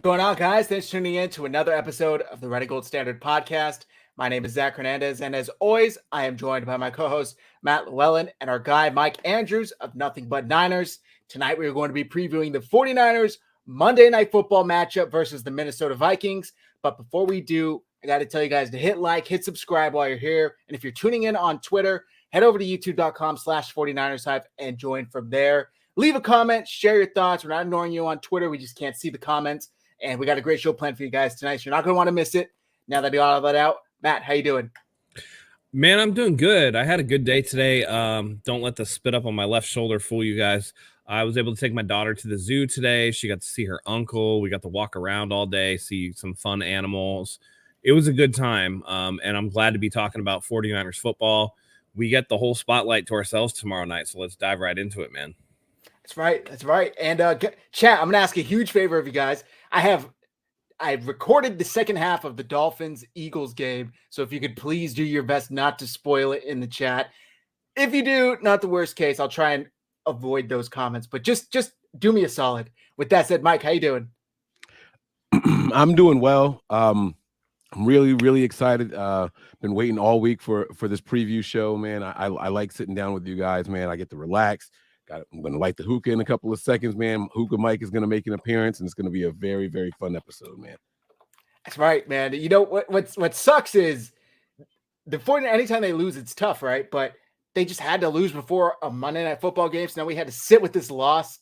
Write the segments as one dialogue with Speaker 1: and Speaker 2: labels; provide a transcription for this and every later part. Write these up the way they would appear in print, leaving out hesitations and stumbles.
Speaker 1: Going on, guys? Thanks for tuning in to another episode of the Red Gold Standard Podcast. My name is Zach Hernandez, and as always, I am joined by my co-host Matt Llewellyn and our guy Mike Andrews of Nothing But Niners. Tonight, we are going to be previewing the 49ers Monday Night Football matchup versus the Minnesota Vikings. But before we do, I got to tell you guys to hit like, hit subscribe while you're here. And if you're tuning in on Twitter, head over to youtube.com/49ershive and join from there. Leave a comment, share your thoughts. We're not ignoring you on Twitter. We just can't see the comments. And we got a great show planned for you guys tonight, so you're not going to want to miss it. Now that we got all that out, Matt, how you doing?
Speaker 2: Man, I'm doing good. I had a good day today. Don't let the spit up on my left shoulder fool you guys. I was able to take my daughter to the zoo today. She got to see her uncle. We got to walk around all day, see some fun animals. It was a good time, and I'm glad to be talking about 49ers football. We get the whole spotlight to ourselves tomorrow night, so let's dive right into it, man.
Speaker 1: That's right. That's right. And chat, I'm going to ask a huge favor of you guys. I've recorded the second half of the Dolphins-Eagles game, so if you could please do your best not to spoil it in the chat. If you do, not the worst case, I'll try and avoid those comments, but just do me a solid. With that said, Mike, how you doing?
Speaker 3: I'm doing well. I'm really excited. Been waiting all week for this preview show, man. I like sitting down with you guys, man. I get to relax. I'm going to light the hookah in a couple of seconds, man. Hookah Mike is going to make an appearance, and it's going to be a very, very fun episode, man.
Speaker 1: That's right, man. You know, what sucks is the 49ers, anytime they lose, it's tough, right? But they just had to lose before a Monday Night Football game, so now we had to sit with this loss,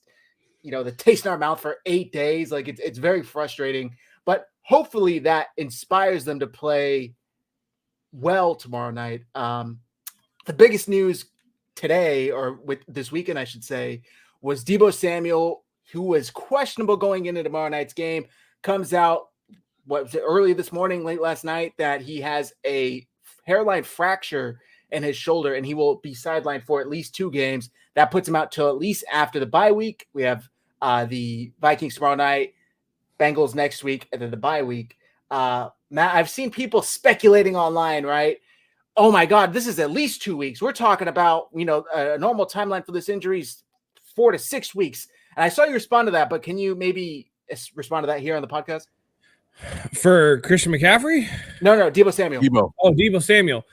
Speaker 1: you know, the taste in our mouth for 8 days. Like, it's very frustrating. But hopefully that inspires them to play well tomorrow night. The biggest news today, or with this weekend, I should say, was Deebo Samuel, who was questionable going into tomorrow night's game, comes out, what was it, early this morning, late last night, that he has a hairline fracture in his shoulder, and he will be sidelined for at least 2 games. That puts him out till at least after the bye week. We have the Vikings tomorrow night, Bengals next week, and then the bye week. Matt, I've seen people speculating online, right? Oh my God, this is at least 2 weeks. We're talking about, you know, a normal timeline for this injury is 4 to 6 weeks. And I saw you respond to that, but can you maybe respond to that here on the podcast?
Speaker 2: For Christian McCaffrey?
Speaker 1: No, Deebo Samuel.
Speaker 2: Deebo Samuel.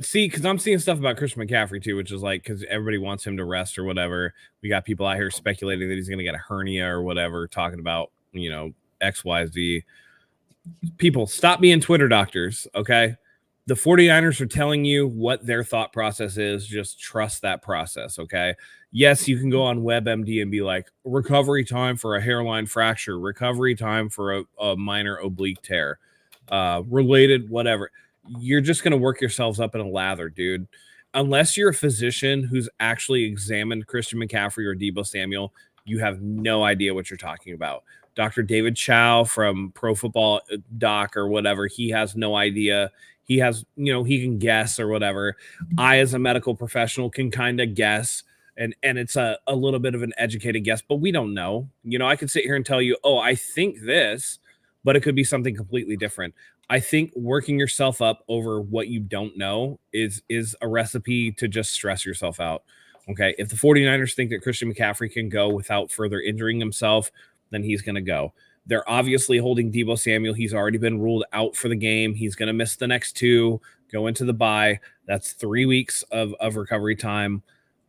Speaker 2: See, because I'm seeing stuff about Christian McCaffrey too, which is like, because everybody wants him to rest or whatever. We got people out here speculating that he's going to get a hernia or whatever, talking about, you know, X, Y, Z. People, stop being Twitter doctors, okay? The 49ers are telling you what their thought process is. Just trust that process, okay? Yes, you can go on WebMD and be like, recovery time for a hairline fracture, recovery time for a minor oblique tear, related, whatever. You're just going to work yourselves up in a lather, dude. Unless you're a physician who's actually examined Christian McCaffrey or Deebo Samuel, you have no idea what you're talking about. Dr. David Chow from Pro Football Doc or whatever, he has no idea. He has, you know, he can guess or whatever. I, as a medical professional, can kind of guess, and it's a little bit of an educated guess, but we don't know. You know, I could sit here and tell you, oh, I think this, but it could be something completely different. I think working yourself up over what you don't know is a recipe to just stress yourself out. Okay, if the 49ers think that Christian McCaffrey can go without further injuring himself, then he's going to go. They're obviously holding Deebo Samuel. He's already been ruled out for the game. He's going to miss the next 2, go into the bye. That's 3 weeks of recovery time.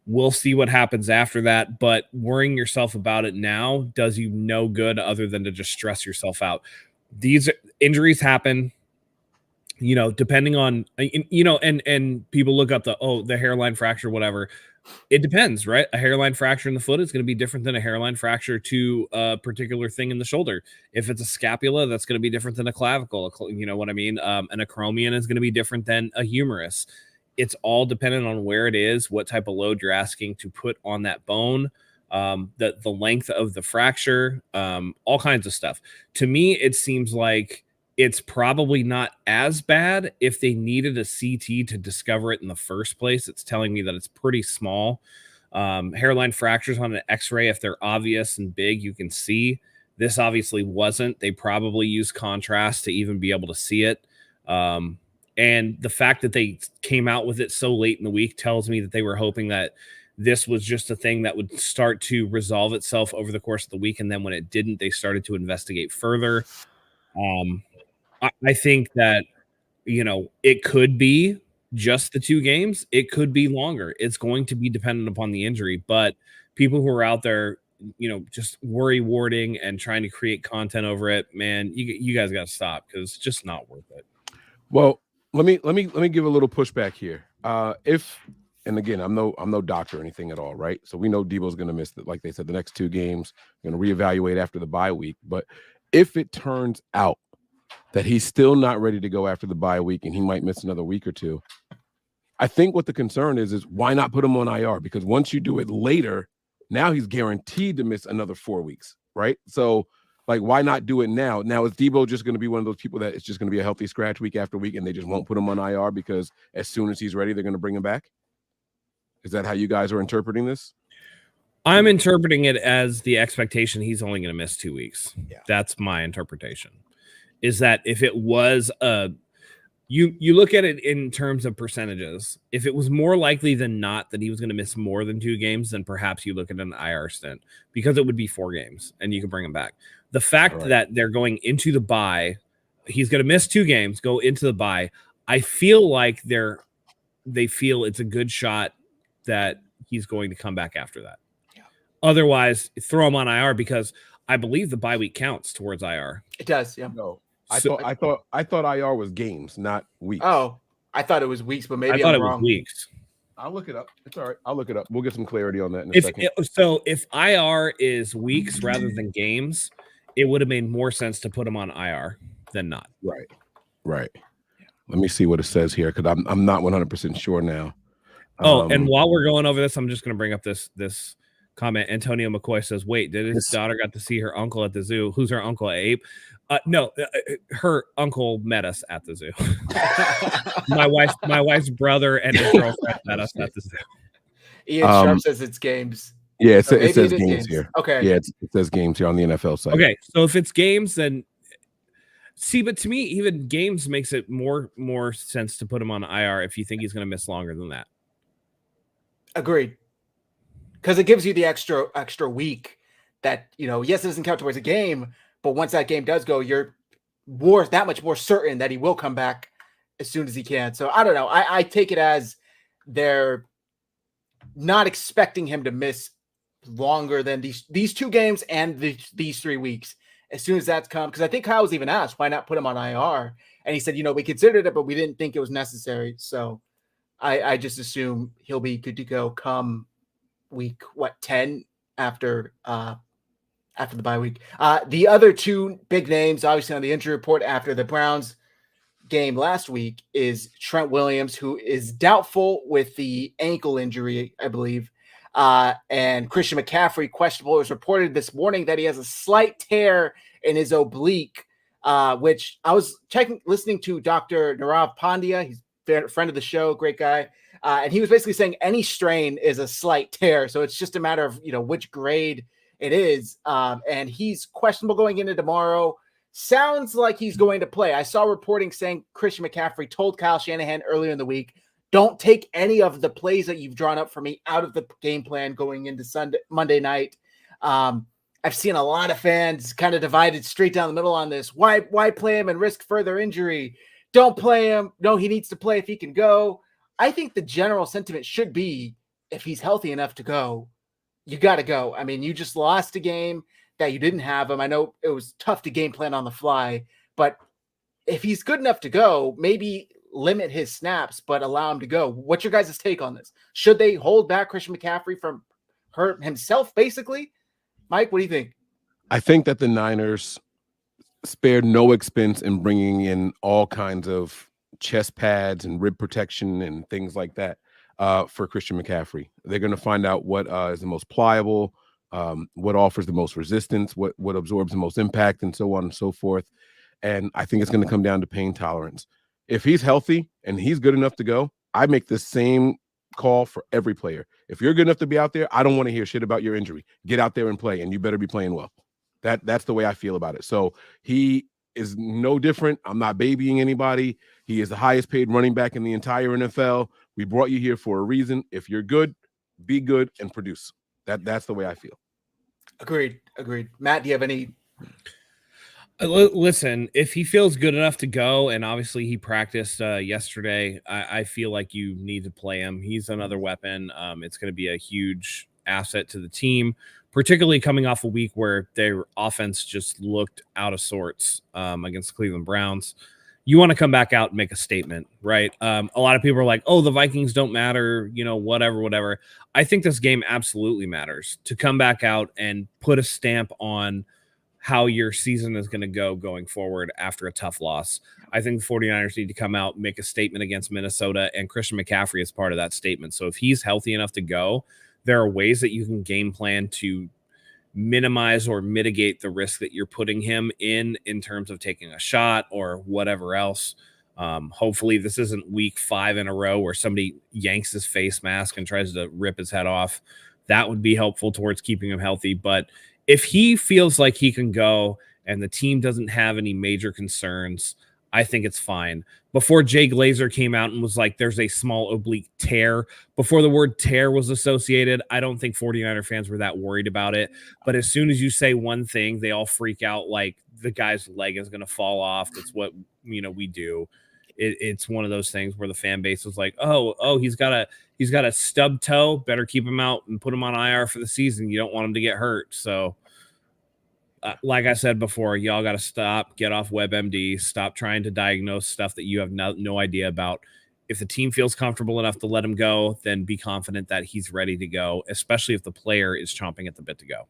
Speaker 2: We'll see what happens after that, but worrying yourself about it now does you no good other than to just stress yourself out. These injuries happen, you know, depending on, you know, and people look up the hairline fracture, whatever. It depends, right? A hairline fracture in the foot is going to be different than a hairline fracture to a particular thing in the shoulder. If it's a scapula, that's going to be different than a clavicle. You know what I mean? An acromion is going to be different than a humerus. It's all dependent on where it is, what type of load you're asking to put on that bone, the length of the fracture, all kinds of stuff. To me, it seems like it's probably not as bad. If they needed a CT to discover it in the first place, it's telling me that it's pretty small. Hairline fractures on an x-ray, if they're obvious and big, you can see. This obviously wasn't. They probably used contrast to even be able to see it. And the fact that they came out with it so late in the week tells me that they were hoping that this was just a thing that would start to resolve itself over the course of the week. And then when it didn't, they started to investigate further. I think that, it could be just the 2 games. It could be longer. It's going to be dependent upon the injury. But people who are out there, just worry warding and trying to create content over it, man, you guys got to stop, because it's just not worth it.
Speaker 3: Well, let me give a little pushback here. And again, I'm no doctor or anything at all, right? So we know Debo's going to miss, like they said, the next 2 games. Going to reevaluate after the bye week. But if it turns out that he's still not ready to go after the bye week and he might miss another week or 2, I think what the concern is why not put him on IR? Because once you do it later, now he's guaranteed to miss another 4 weeks, right? So, like, why not do it now? Now, is Debo just going to be one of those people that it's just going to be a healthy scratch week after week and they just won't put him on IR because as soon as he's ready, they're going to bring him back? Is that how you guys are interpreting this?
Speaker 2: I'm interpreting it as the expectation he's only going to miss 2 weeks.
Speaker 1: Yeah.
Speaker 2: That's my interpretation. Is that if it was you look at it in terms of percentages, if it was more likely than not that he was going to miss more than 2 games, then perhaps you look at an IR stint, because it would be 4 games and you can bring him back. The fact that they're going into the bye, he's going to miss 2 games, go into the bye. I feel like they feel it's a good shot that he's going to come back after that. Yeah. Otherwise, throw him on IR, because I believe the bye week counts towards IR.
Speaker 1: It does, yeah.
Speaker 3: No, I thought IR was games, not weeks.
Speaker 1: Oh, I thought it was weeks, but maybe
Speaker 2: I thought
Speaker 1: I'm
Speaker 2: it
Speaker 1: wrong.
Speaker 2: was weeks.
Speaker 3: I'll look it up. It's all right. I'll look it up. We'll get some clarity on that in a second.
Speaker 2: If IR is weeks rather than games, it would have made more sense to put him on IR than not.
Speaker 3: Right. Let me see what it says here, because I'm not 100% sure now.
Speaker 2: And while we're going over this, I'm just going to bring up this comment. Antonio McCoy says, wait, did his daughter got to see her uncle at the zoo? Who's her uncle, Abe? No, her uncle met us at the zoo. my wife's brother and his girlfriend met us at the zoo.
Speaker 1: Ian Sharp says it's games.
Speaker 3: Yeah, it says games here.
Speaker 1: Okay.
Speaker 3: Yeah, it says games here on the NFL site.
Speaker 2: Okay, so if it's games, then see, but to me, even games makes it more sense to put him on IR if you think he's going to miss longer than that.
Speaker 1: Agreed. Because it gives you the extra week that, yes, it doesn't count towards a game, but once that game does go, you're that much more certain that he will come back as soon as he can. So I don't know. I take it as they're not expecting him to miss longer than these 2 games and these 3 weeks. As soon as that's come, because I think Kyle was even asked, why not put him on IR? And he said, we considered it, but we didn't think it was necessary. So I just assume he'll be good to go come week 10 after the bye week. The other 2 big names, obviously, on the injury report after the Browns game last week is Trent Williams, who is doubtful with the ankle injury, I believe. And Christian McCaffrey, questionable. It was reported this morning that he has a slight tear in his oblique, which I was listening to Dr. Nirav Pandya. He's a friend of the show, great guy. And he was basically saying any strain is a slight tear. So it's just a matter of, which grade it is. And he's questionable going into tomorrow. Sounds like he's going to play. I saw reporting saying Christian McCaffrey told Kyle Shanahan earlier in the week, don't take any of the plays that you've drawn up for me out of the game plan going into Monday night. I've seen a lot of fans kind of divided straight down the middle on this. Why play him and risk further injury? Don't play him. No, he needs to play if he can go. I think the general sentiment should be, if he's healthy enough to go, you got to go. I mean, you just lost a game that you didn't have him. I know it was tough to game plan on the fly, but if he's good enough to go, maybe limit his snaps, but allow him to go. What's your guys' take on this? Should they hold back Christian McCaffrey from hurt himself, basically? Mike, what do you think?
Speaker 3: I think that the Niners spared no expense in bringing in all kinds of chest pads and rib protection and things like that for Christian McCaffrey. They're going to find out what is the most pliable, what offers the most resistance, what absorbs the most impact, and so on and so forth. And I think it's going to come down to pain tolerance. If he's healthy and he's good enough to go, I make the same call for every player. If you're good enough to be out there, I don't want to hear shit about your injury. Get out there and play, and you better be playing well. That's the way I feel about it. So he is no different. I'm not babying anybody. He is the highest paid running back in the entire NFL. We brought you here for a reason. If you're good, be good, and produce. That's the way I feel.
Speaker 1: Agreed. Matt, do you have any?
Speaker 2: Listen, if he feels good enough to go, and obviously he practiced yesterday, I feel like you need to play him. He's another weapon. It's going to be a huge asset to the team, particularly coming off a week where their offense just looked out of sorts against the Cleveland Browns. You want to come back out and make a statement, right? A lot of people are like, oh, the Vikings don't matter, whatever. I think this game absolutely matters to come back out and put a stamp on how your season is going to go going forward after a tough loss. I think the 49ers need to come out, make a statement against Minnesota, and Christian McCaffrey is part of that statement. So if he's healthy enough to go, there are ways that you can game plan to minimize or mitigate the risk that you're putting him in terms of taking a shot or whatever else. Hopefully this isn't week 5 in a row where somebody yanks his face mask and tries to rip his head off. That would be helpful towards keeping him healthy. But if he feels like he can go and the team doesn't have any major concerns, I think it's fine. Before Jay Glazer came out and was like, there's a small oblique tear, before the word tear was associated, I don't think 49er fans were that worried about it. But as soon as you say one thing, they all freak out like the guy's leg is going to fall off. That's what, we do. It's one of those things where the fan base was like, oh, he's got a stub toe. Better keep him out and put him on IR for the season. You don't want him to get hurt. So like I said before, y'all got to get off WebMD, stop trying to diagnose stuff that you have no idea about. If the team feels comfortable enough to let him go, then be confident that he's ready to go, especially if the player is chomping at the bit to go.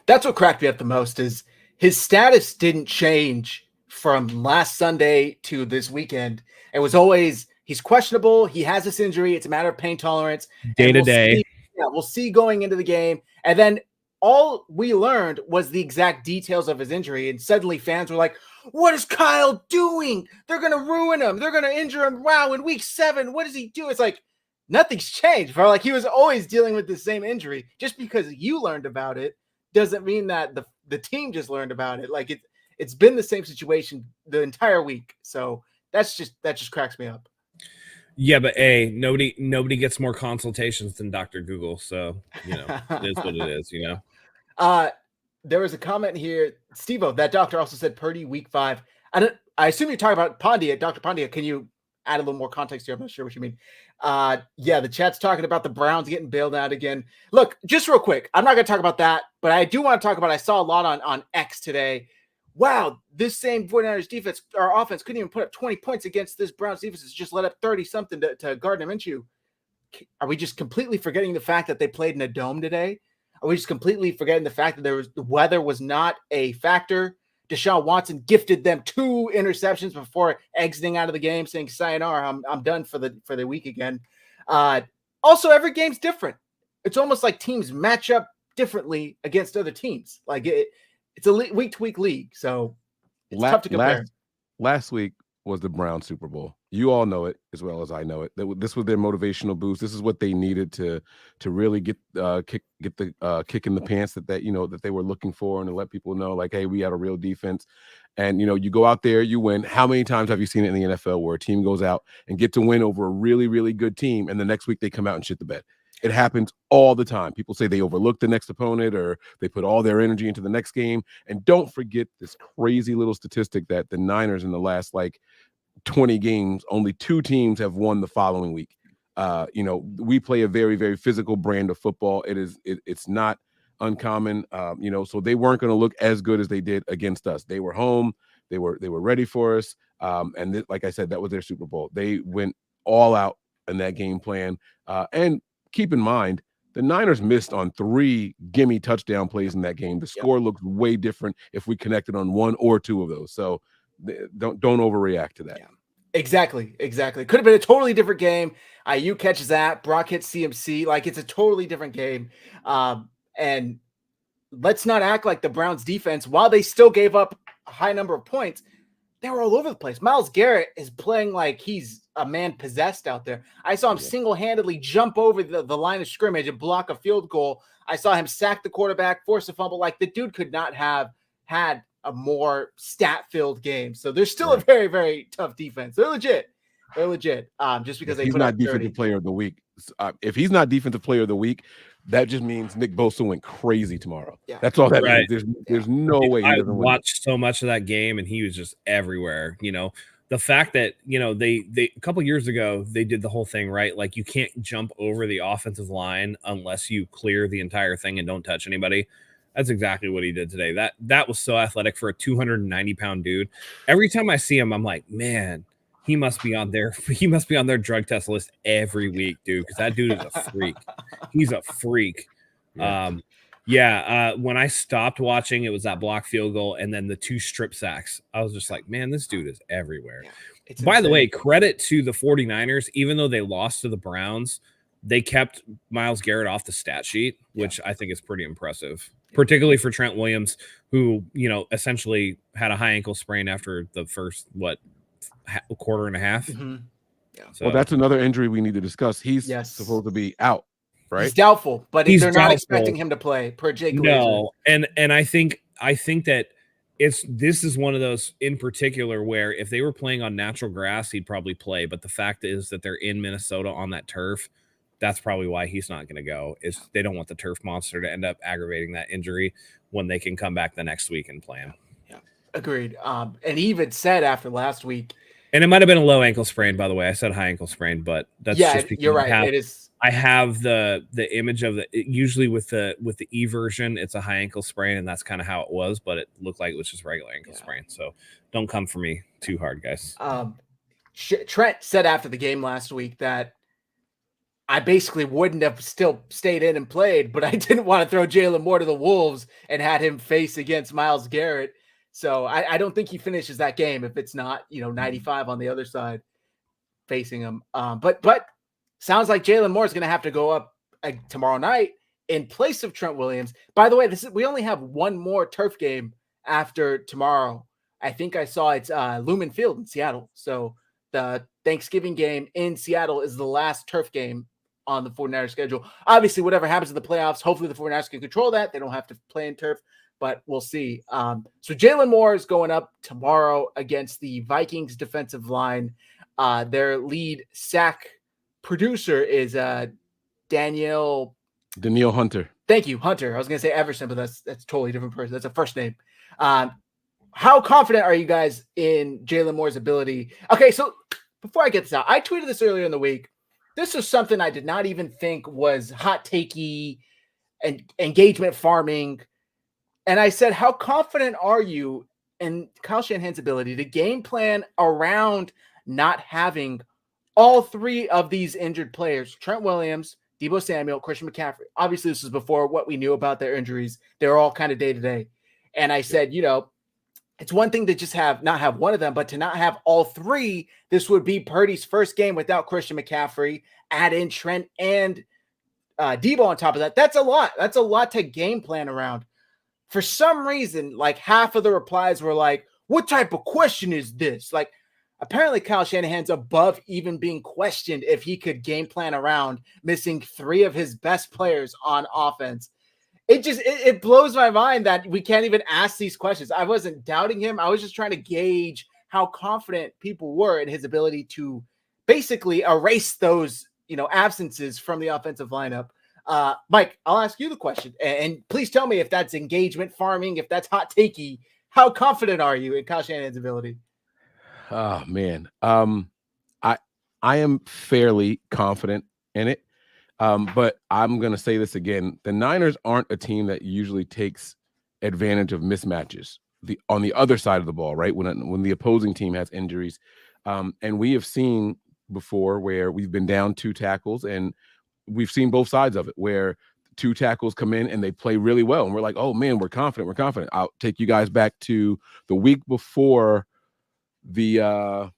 Speaker 1: That's what cracked me up the most is his status didn't change from last Sunday to this weekend. It was always, he's questionable. He has this injury. It's a matter of pain tolerance.
Speaker 2: Day to day.
Speaker 1: We'll see going into the game. And then all we learned was the exact details of his injury. And suddenly fans were like, what is Kyle doing? They're going to ruin him. They're going to injure him. Wow. In week 7, what does he do? It's like, nothing's changed, bro. Like he was always dealing with the same injury. Just because you learned about it doesn't mean that the team just learned about it. Like it's been the same situation the entire week. So that just cracks me up.
Speaker 2: Yeah, but nobody gets more consultations than Dr. Google. So, it is what it is,
Speaker 1: There was a comment here, Steve-O, that doctor also said Purdy week 5. I assume you're talking about Pondia, Dr. Pondia. Can you add a little more context here? I'm not sure what you mean. Yeah, the chat's talking about the Browns getting bailed out again. Look, just real quick, I'm not going to talk about that, but I do want to talk about, I saw a lot on X today. Wow, this same 49ers defense, our offense couldn't even put up 20 points against this Browns defense. It's just let up 30-something to Gardner Minshew. Are we just completely forgetting the fact that they played in a dome today? Are we just completely forgetting the fact that the weather was not a factor? Deshaun Watson gifted them 2 interceptions before exiting out of the game, saying, sayonara, I'm done for the week again. Also, every game's different. It's almost like teams match up differently against other teams. Like it's a week-to-week league, so it's tough to compare.
Speaker 3: Last week was the Browns Super Bowl. You all know it as well as I know it. This was their motivational boost. This is what they needed to really get the kick in the pants that they were looking for, and to let people know, like, hey, we had a real defense. And you go out there, you win. How many times have you seen it in the NFL where a team goes out and get to win over a really, really good team, and the next week they come out and shit the bed? It happens all the time. People say they overlook the next opponent or they put all their energy into the next game. And don't forget this crazy little statistic that the Niners in the last 20 games, only 2 teams have won the following week. We play a very, very physical brand of football. It's not uncommon, so they weren't going to look as good as they did against us. They were home. They were ready for us. Like I said, that was their Super Bowl. They went all out in that game plan. And keep in mind, the Niners missed on 3 gimme touchdown plays in that game. The score looked way different if we connected on 1 or 2 of those. So don't overreact to that.
Speaker 1: Yeah. Exactly. Could have been a totally different game. IU catches that. Brock hits CMC. Like, it's a totally different game. And let's not act like the Browns defense, while they still gave up a high number of points, they were all over the place. Myles Garrett is playing like he's a man possessed out there. I saw him single-handedly jump over the line of scrimmage and block a field goal. I saw him sack the quarterback, force a fumble. Like, the dude could not have had a more stat-filled game. So they're still a very, very tough defense. They're legit. Just because
Speaker 3: he's not defensive player of the week if he's not defensive player of the week, that just means Nick Bosa went crazy tomorrow.
Speaker 1: Yeah.
Speaker 3: That's all that
Speaker 2: Right.
Speaker 3: means. There's no way he
Speaker 2: I
Speaker 3: doesn't win.
Speaker 2: watched so much of that game, and he was just everywhere. The fact that they a couple years ago they did the whole thing right, like you can't jump over the offensive line unless you clear the entire thing and don't touch anybody. That's exactly what he did today. That was so athletic for a 290-pound dude. Every time I see him, I'm like, man, he must be on their drug test list every week, dude, because that dude is a freak. He's a freak.
Speaker 3: Yeah.
Speaker 2: When I stopped watching, it was that block field goal and then the 2 strip sacks. I was just like, man, this dude is everywhere.
Speaker 1: Yeah,
Speaker 2: by the way, credit to the 49ers, even though they lost to the Browns, they kept Myles Garrett off the stat sheet, which I think is pretty impressive, particularly for Trent Williams, who, essentially had a high ankle sprain after the first, quarter and a half.
Speaker 1: Mm-hmm. Yeah.
Speaker 3: So, well, that's another injury we need to discuss. He's supposed to be out, right?
Speaker 1: He's doubtful, but they're not expecting him to play per Jake Glazer.
Speaker 2: No, and I think that this is one of those in particular where if they were playing on natural grass, he'd probably play. But the fact is that they're in Minnesota on that turf. That's probably why he's not going to go. Is they don't want the turf monster to end up aggravating that injury when they can come back the next week and play him.
Speaker 1: Yeah, agreed. And he even said after last week,
Speaker 2: and it might have been a low ankle sprain, by the way. I said high ankle sprain, but that's just because
Speaker 1: you're right. It is.
Speaker 2: I have the image of usually with the E version, it's a high ankle sprain, and that's kind of how it was, but it looked like it was just regular ankle sprain. So don't come for me too hard, guys.
Speaker 1: Trent said after the game last week that I basically wouldn't have still stayed in and played, but I didn't want to throw Jalen Moore to the Wolves and had him face against Myles Garrett. So I don't think he finishes that game if it's not, 95 on the other side facing him. But sounds like Jalen Moore is going to have to go up tomorrow night in place of Trent Williams. By the way, we only have one more turf game after tomorrow. I think I saw it's Lumen Field in Seattle. So the Thanksgiving game in Seattle is the last turf game on the 49ers schedule. Obviously, whatever happens in the playoffs, hopefully the 49ers can control that. They don't have to play in turf, but we'll see. So Jalen Moore is going up tomorrow against the Vikings defensive line. Their lead sack producer is Danielle
Speaker 3: Hunter.
Speaker 1: Thank you, Hunter. I was going to say Everson, but that's a totally different person. That's a first name. How confident are you guys in Jalen Moore's ability? Okay, so before I get this out, I tweeted this earlier in the week. This is something I did not even think was hot takey and engagement farming. And I said, how confident are you in Kyle Shanahan's ability to game plan around not having all 3 of these injured players, Trent Williams, Deebo Samuel, Christian McCaffrey? Obviously, this was before what we knew about their injuries. They're all kind of day-to-day. And I said, it's one thing to just not have one of them, but to not have all 3, this would be Purdy's first game without Christian McCaffrey, add in Trent and Deebo on top of that. That's a lot. That's a lot to game plan around. For some reason, like half of the replies were like, what type of question is this? Like, apparently Kyle Shanahan's above even being questioned if he could game plan around missing 3 of his best players on offense. It blows my mind that we can't even ask these questions. I wasn't doubting him. I was just trying to gauge how confident people were in his ability to basically erase those, absences from the offensive lineup. Mike, I'll ask you the question, and please tell me if that's engagement farming, if that's hot takey. How confident are you in Kyle Shanahan's ability?
Speaker 3: Oh man, I am fairly confident in it. But I'm going to say this again. The Niners aren't a team that usually takes advantage of mismatches on the other side of the ball, right? When the opposing team has injuries. And we have seen before where we've been down 2 tackles, and we've seen both sides of it where 2 tackles come in and they play really well. And we're like, oh man, we're confident. I'll take you guys back to the week before the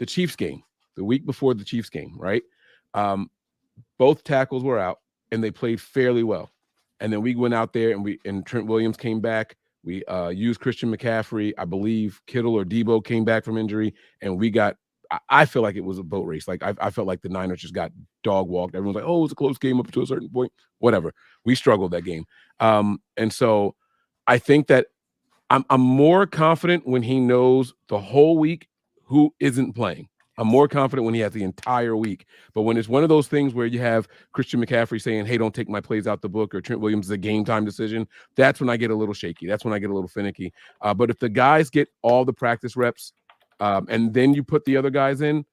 Speaker 3: Chiefs game, right? Both tackles were out and they played fairly well. And then we went out there and Trent Williams came back. We used Christian McCaffrey. I believe Kittle or Deebo came back from injury, and I feel like it was a boat race. Like I felt like the Niners just got dog walked. Everyone's like, oh, it was a close game up to a certain point, whatever. We struggled that game. And so I think that I'm more confident when he knows the whole week who isn't playing. I'm more confident when he has the entire week. But when it's one of those things where you have Christian McCaffrey saying, hey, don't take my plays out the book, or Trent Williams is a game time decision, that's when I get a little shaky. That's when I get a little finicky. But if the guys get all the practice reps and then you put the other guys in,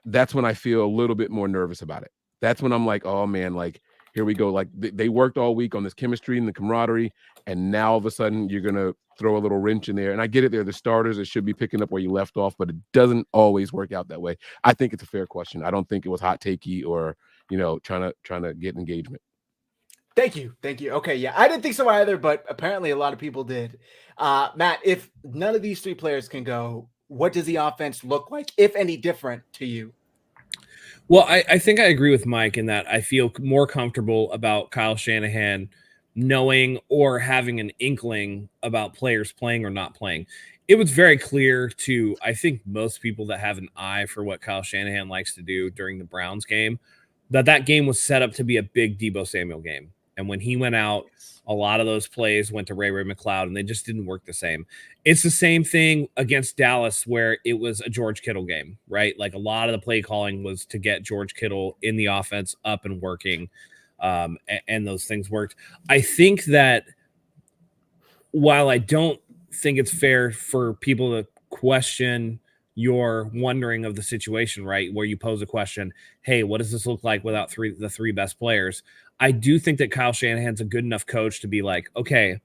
Speaker 3: that's when I feel a little bit more nervous about it. That's when I'm like, oh, man, like, here we go. Like, they worked all week on this chemistry and the camaraderie, and now all of a sudden you're going to throw a little wrench in there. And I get it. They're the starters. It should be picking up where you left off, but it doesn't always work out that way. I think it's a fair question. I don't think it was hot takey or, trying to get engagement.
Speaker 1: Thank you. Okay, yeah, I didn't think so either, but apparently a lot of people did. Matt, if none of these three players can go, what does the offense look like, if any different to you?
Speaker 2: Well, I think I agree with Mike in that I feel more comfortable about Kyle Shanahan knowing or having an inkling about players playing or not playing. It was very clear to, I think, most people that have an eye for what Kyle Shanahan likes to do during the Browns game, that game was set up to be a big Deebo Samuel game. And when he went out, a lot of those plays went to Ray McCloud, and they just didn't work the same. It's the same thing against Dallas where it was a George Kittle game, right? Like a lot of the play calling was to get George Kittle in the offense up and working, and those things worked. I think that while I don't think it's fair for people to question your wondering of the situation, right, where you pose a question, hey, what does this look like without the three best players? I do think that Kyle Shanahan's a good enough coach to be like, okay,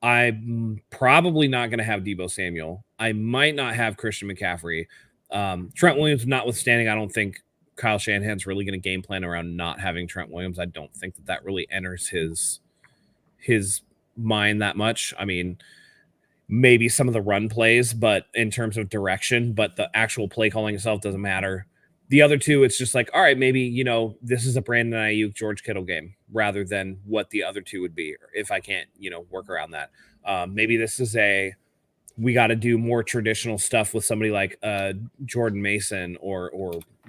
Speaker 2: I'm probably not going to have Deebo Samuel. I might not have Christian McCaffrey. Trent Williams notwithstanding, I don't think Kyle Shanahan's really going to game plan around not having Trent Williams. I don't think that really enters his mind that much. I mean, maybe some of the run plays, but in terms of direction, but the actual play calling itself doesn't matter. The other two, it's just like, all right, maybe, this is a Brandon Ayuk, George Kittle game rather than what the other two would be. If I can't, work around that. Maybe this is we got to do more traditional stuff with somebody like Jordan Mason or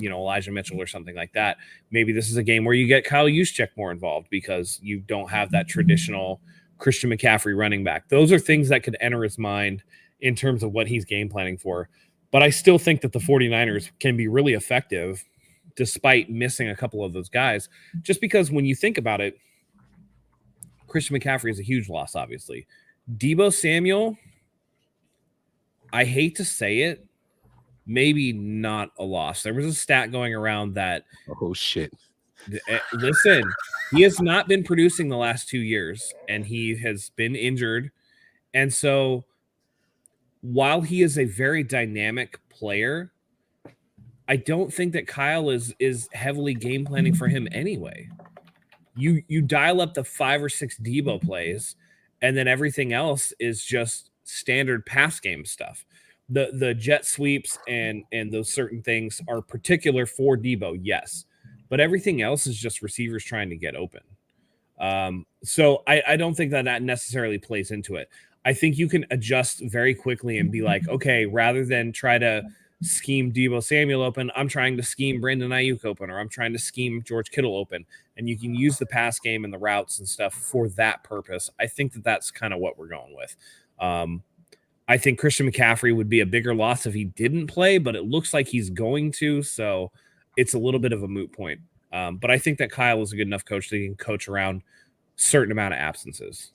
Speaker 2: Elijah Mitchell or something like that. Maybe this is a game where you get Kyle Juszczyk more involved because you don't have that traditional Christian McCaffrey running back. Those are things that could enter his mind in terms of what he's game planning for. But I still think that the 49ers can be really effective despite missing a couple of those guys. Just because when you think about it, Christian McCaffrey is a huge loss, obviously. Deebo Samuel, I hate to say it, maybe not a loss. There was a stat going around that...
Speaker 3: Oh, shit.
Speaker 2: Listen, he has not been producing the last 2 years, and he has been injured. And so while he is a very dynamic player, I don't think that Kyle is heavily game planning for him anyway. You dial up the 5 or 6 Deebo plays, and then everything else is just standard pass game stuff. The jet sweeps and those certain things are particular for Deebo, yes. But everything else is just receivers trying to get open. So I don't think that necessarily plays into it. I think you can adjust very quickly and be like, okay, rather than try to scheme Deebo Samuel open, I'm trying to scheme Brandon Ayuk open, or I'm trying to scheme George Kittle open. And you can use the pass game and the routes and stuff for that purpose. I think that that's kind of what we're going with. I think Christian McCaffrey would be a bigger loss if he didn't play, but it looks like he's going to. So it's a little bit of a moot point. But I think that Kyle is a good enough coach that he can coach around a certain amount of absences.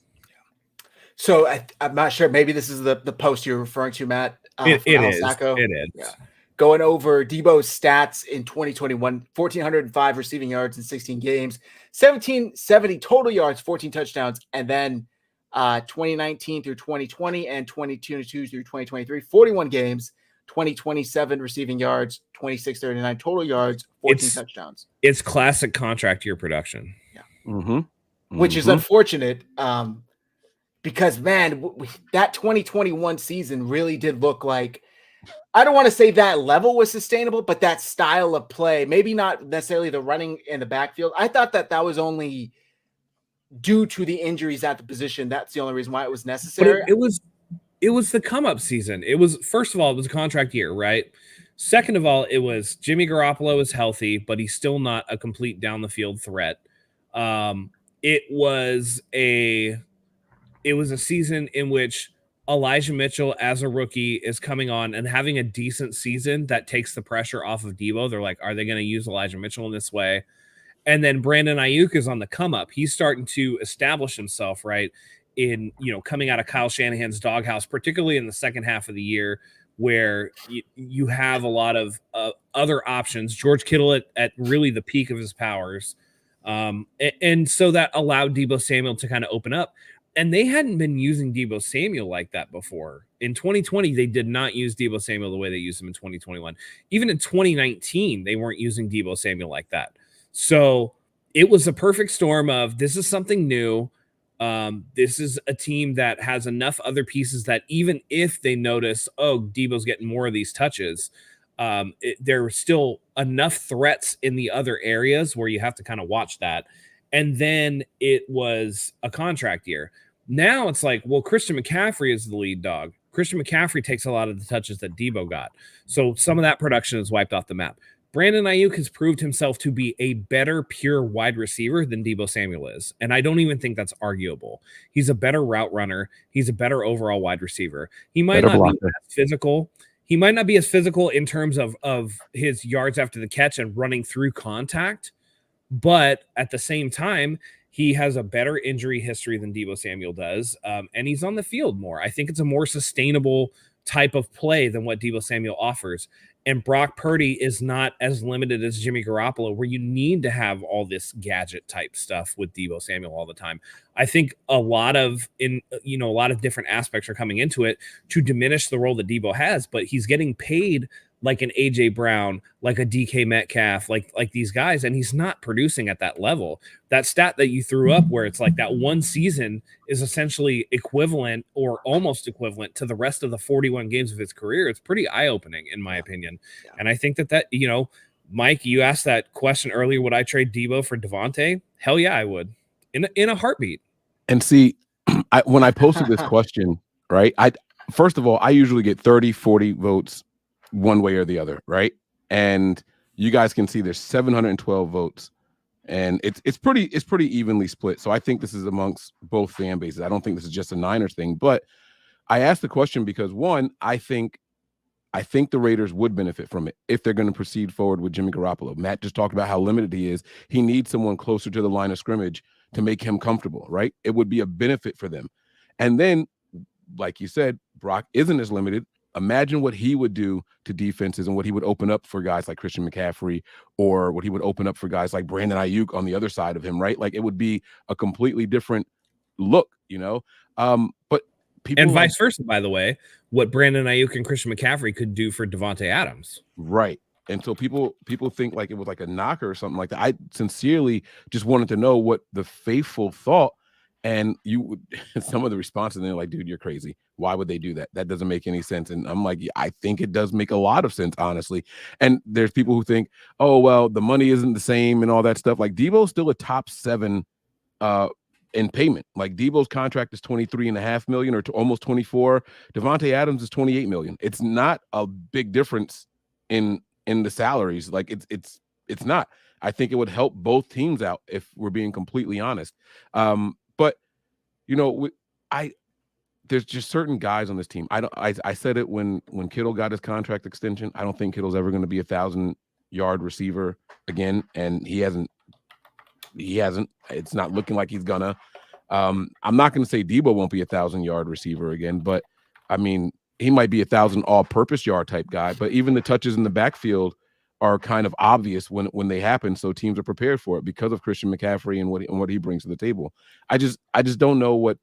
Speaker 1: So I'm not sure. Maybe this is the post you're referring to, Matt.
Speaker 2: It is.
Speaker 1: Sacco.
Speaker 2: It is.
Speaker 1: Yeah. Going over Deebo's stats in 2021, 1,405 receiving yards in 16 games, 1,770 total yards, 14 touchdowns, and then 2019 through 2020 and 2022 through 2023, 41 games, 2027 receiving yards, 2639 total yards, 14 touchdowns.
Speaker 2: It's classic contract year production.
Speaker 1: Yeah.
Speaker 3: Mm-hmm.
Speaker 1: Which is unfortunate because, man, that 2021 season really did look like, I don't want to say that level was sustainable, but that style of play, maybe not necessarily the running in the backfield. I thought that was only due to the injuries at the position. That's the only reason why it was necessary.
Speaker 2: But it was the come up season. It was, first of all, it was a contract year, right? Second of all, it was Jimmy Garoppolo is healthy, but he's still not a complete down the field threat. It was a season in which Elijah Mitchell as a rookie is coming on and having a decent season that takes the pressure off of Debo. They're like, are they going to use Elijah Mitchell in this way? And then Brandon Ayuk is on the come up. He's starting to establish himself, right, in, coming out of Kyle Shanahan's doghouse, particularly in the second half of the year, where you have a lot of other options. George Kittle at really the peak of his powers. And so that allowed Deebo Samuel to kind of open up. And they hadn't been using Deebo Samuel like that before. In 2020, they did not use Deebo Samuel the way they used him in 2021. Even in 2019, they weren't using Deebo Samuel like that. So it was a perfect storm of, this is something new. This is a team that has enough other pieces that even if they notice, oh, Deebo's getting more of these touches, there are still enough threats in the other areas where you have to kind of watch that. And then it was a contract year. Now it's like, well, Christian McCaffrey is the lead dog. Christian McCaffrey takes a lot of the touches that Deebo got. So some of that production is wiped off the map. Brandon Ayuk has proved himself to be a better pure wide receiver than Deebo Samuel is. And I don't even think that's arguable. He's a better route runner. He's a better overall wide receiver. He might not be as physical. He might not be as physical in terms of his yards after the catch and running through contact. But at the same time, he has a better injury history than Deebo Samuel does. And he's on the field more. I think it's a more sustainable type of play than what Deebo Samuel offers. And Brock Purdy is not as limited as Jimmy Garoppolo, where you need to have all this gadget type stuff with Deebo Samuel all the time. I think a lot of different aspects are coming into it to diminish the role that Deebo has, but he's getting paid like an AJ Brown, like a DK Metcalf, like these guys, and he's not producing at that level. That stat that you threw up where it's like that one season is essentially equivalent or almost equivalent to the rest of the 41 games of his career. It's pretty eye-opening in my opinion. Yeah. And I think that, Mike, you asked that question earlier, would I trade Deebo for Devontae? Hell yeah, I would. In a heartbeat.
Speaker 3: And see, when I posted this question, right, first of all, I usually get 30, 40 votes one way or the other, right? And you guys can see there's 712 votes, and it's pretty evenly split. So I think this is amongst both fan bases. I don't think this is just a Niners thing, but I asked the question because one, I think the Raiders would benefit from it if they're going to proceed forward with Jimmy Garoppolo. Matt just talked about how limited he is. He needs someone closer to the line of scrimmage to make him comfortable, right? It would be a benefit for them. And then, like you said, Brock isn't as limited. Imagine what he would do to defenses and what he would open up for guys like Christian McCaffrey, or what he would open up for guys like Brandon Ayuk on the other side of him, right? Like, it would be a completely different look, but people,
Speaker 2: and vice versa, by the way, what Brandon Ayuk and Christian McCaffrey could do for Devontae Adams.
Speaker 3: Right. And so people think like it was like a knocker or something like that. I sincerely just wanted to know what the faithful thought. And some of the responses, they're like, dude, you're crazy. Why would they do that? That doesn't make any sense. And I'm like, I think it does make a lot of sense, honestly. And there's people who think, oh, well, the money isn't the same and all that stuff. Like, Deebo's still a top 7 in payment. Like, Deebo's contract is $23.5 million or almost 24. Devontae Adams is $28 million. It's not a big difference in the salaries. Like, it's not. I think it would help both teams out if we're being completely honest. But there's just certain guys on this team. I said it when Kittle got his contract extension. I don't think Kittle's ever going to be 1,000-yard receiver again, and he hasn't. It's not looking like he's gonna. I'm not going to say Deebo won't be 1,000-yard receiver again, but I mean, he might be 1,000 all-purpose yard type guy. But even the touches in the backfield are kind of obvious when they happen, so teams are prepared for it because of Christian McCaffrey and what he brings to the table. I just don't know what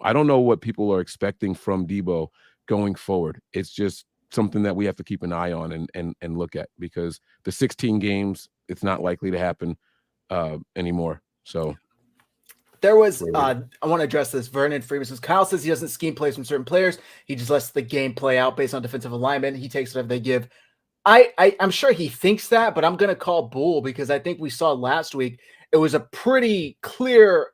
Speaker 3: I don't know what people are expecting from Deebo going forward. It's just something that we have to keep an eye on and look at, because the 16 games, it's not likely to happen anymore. So
Speaker 1: there was I want to address this. Vernon Freeman says Kyle says he doesn't scheme plays from certain players. He just lets the game play out based on defensive alignment. He takes whatever they give. I'm sure he thinks that, but I'm going to call bull, because I think we saw last week it was a pretty clear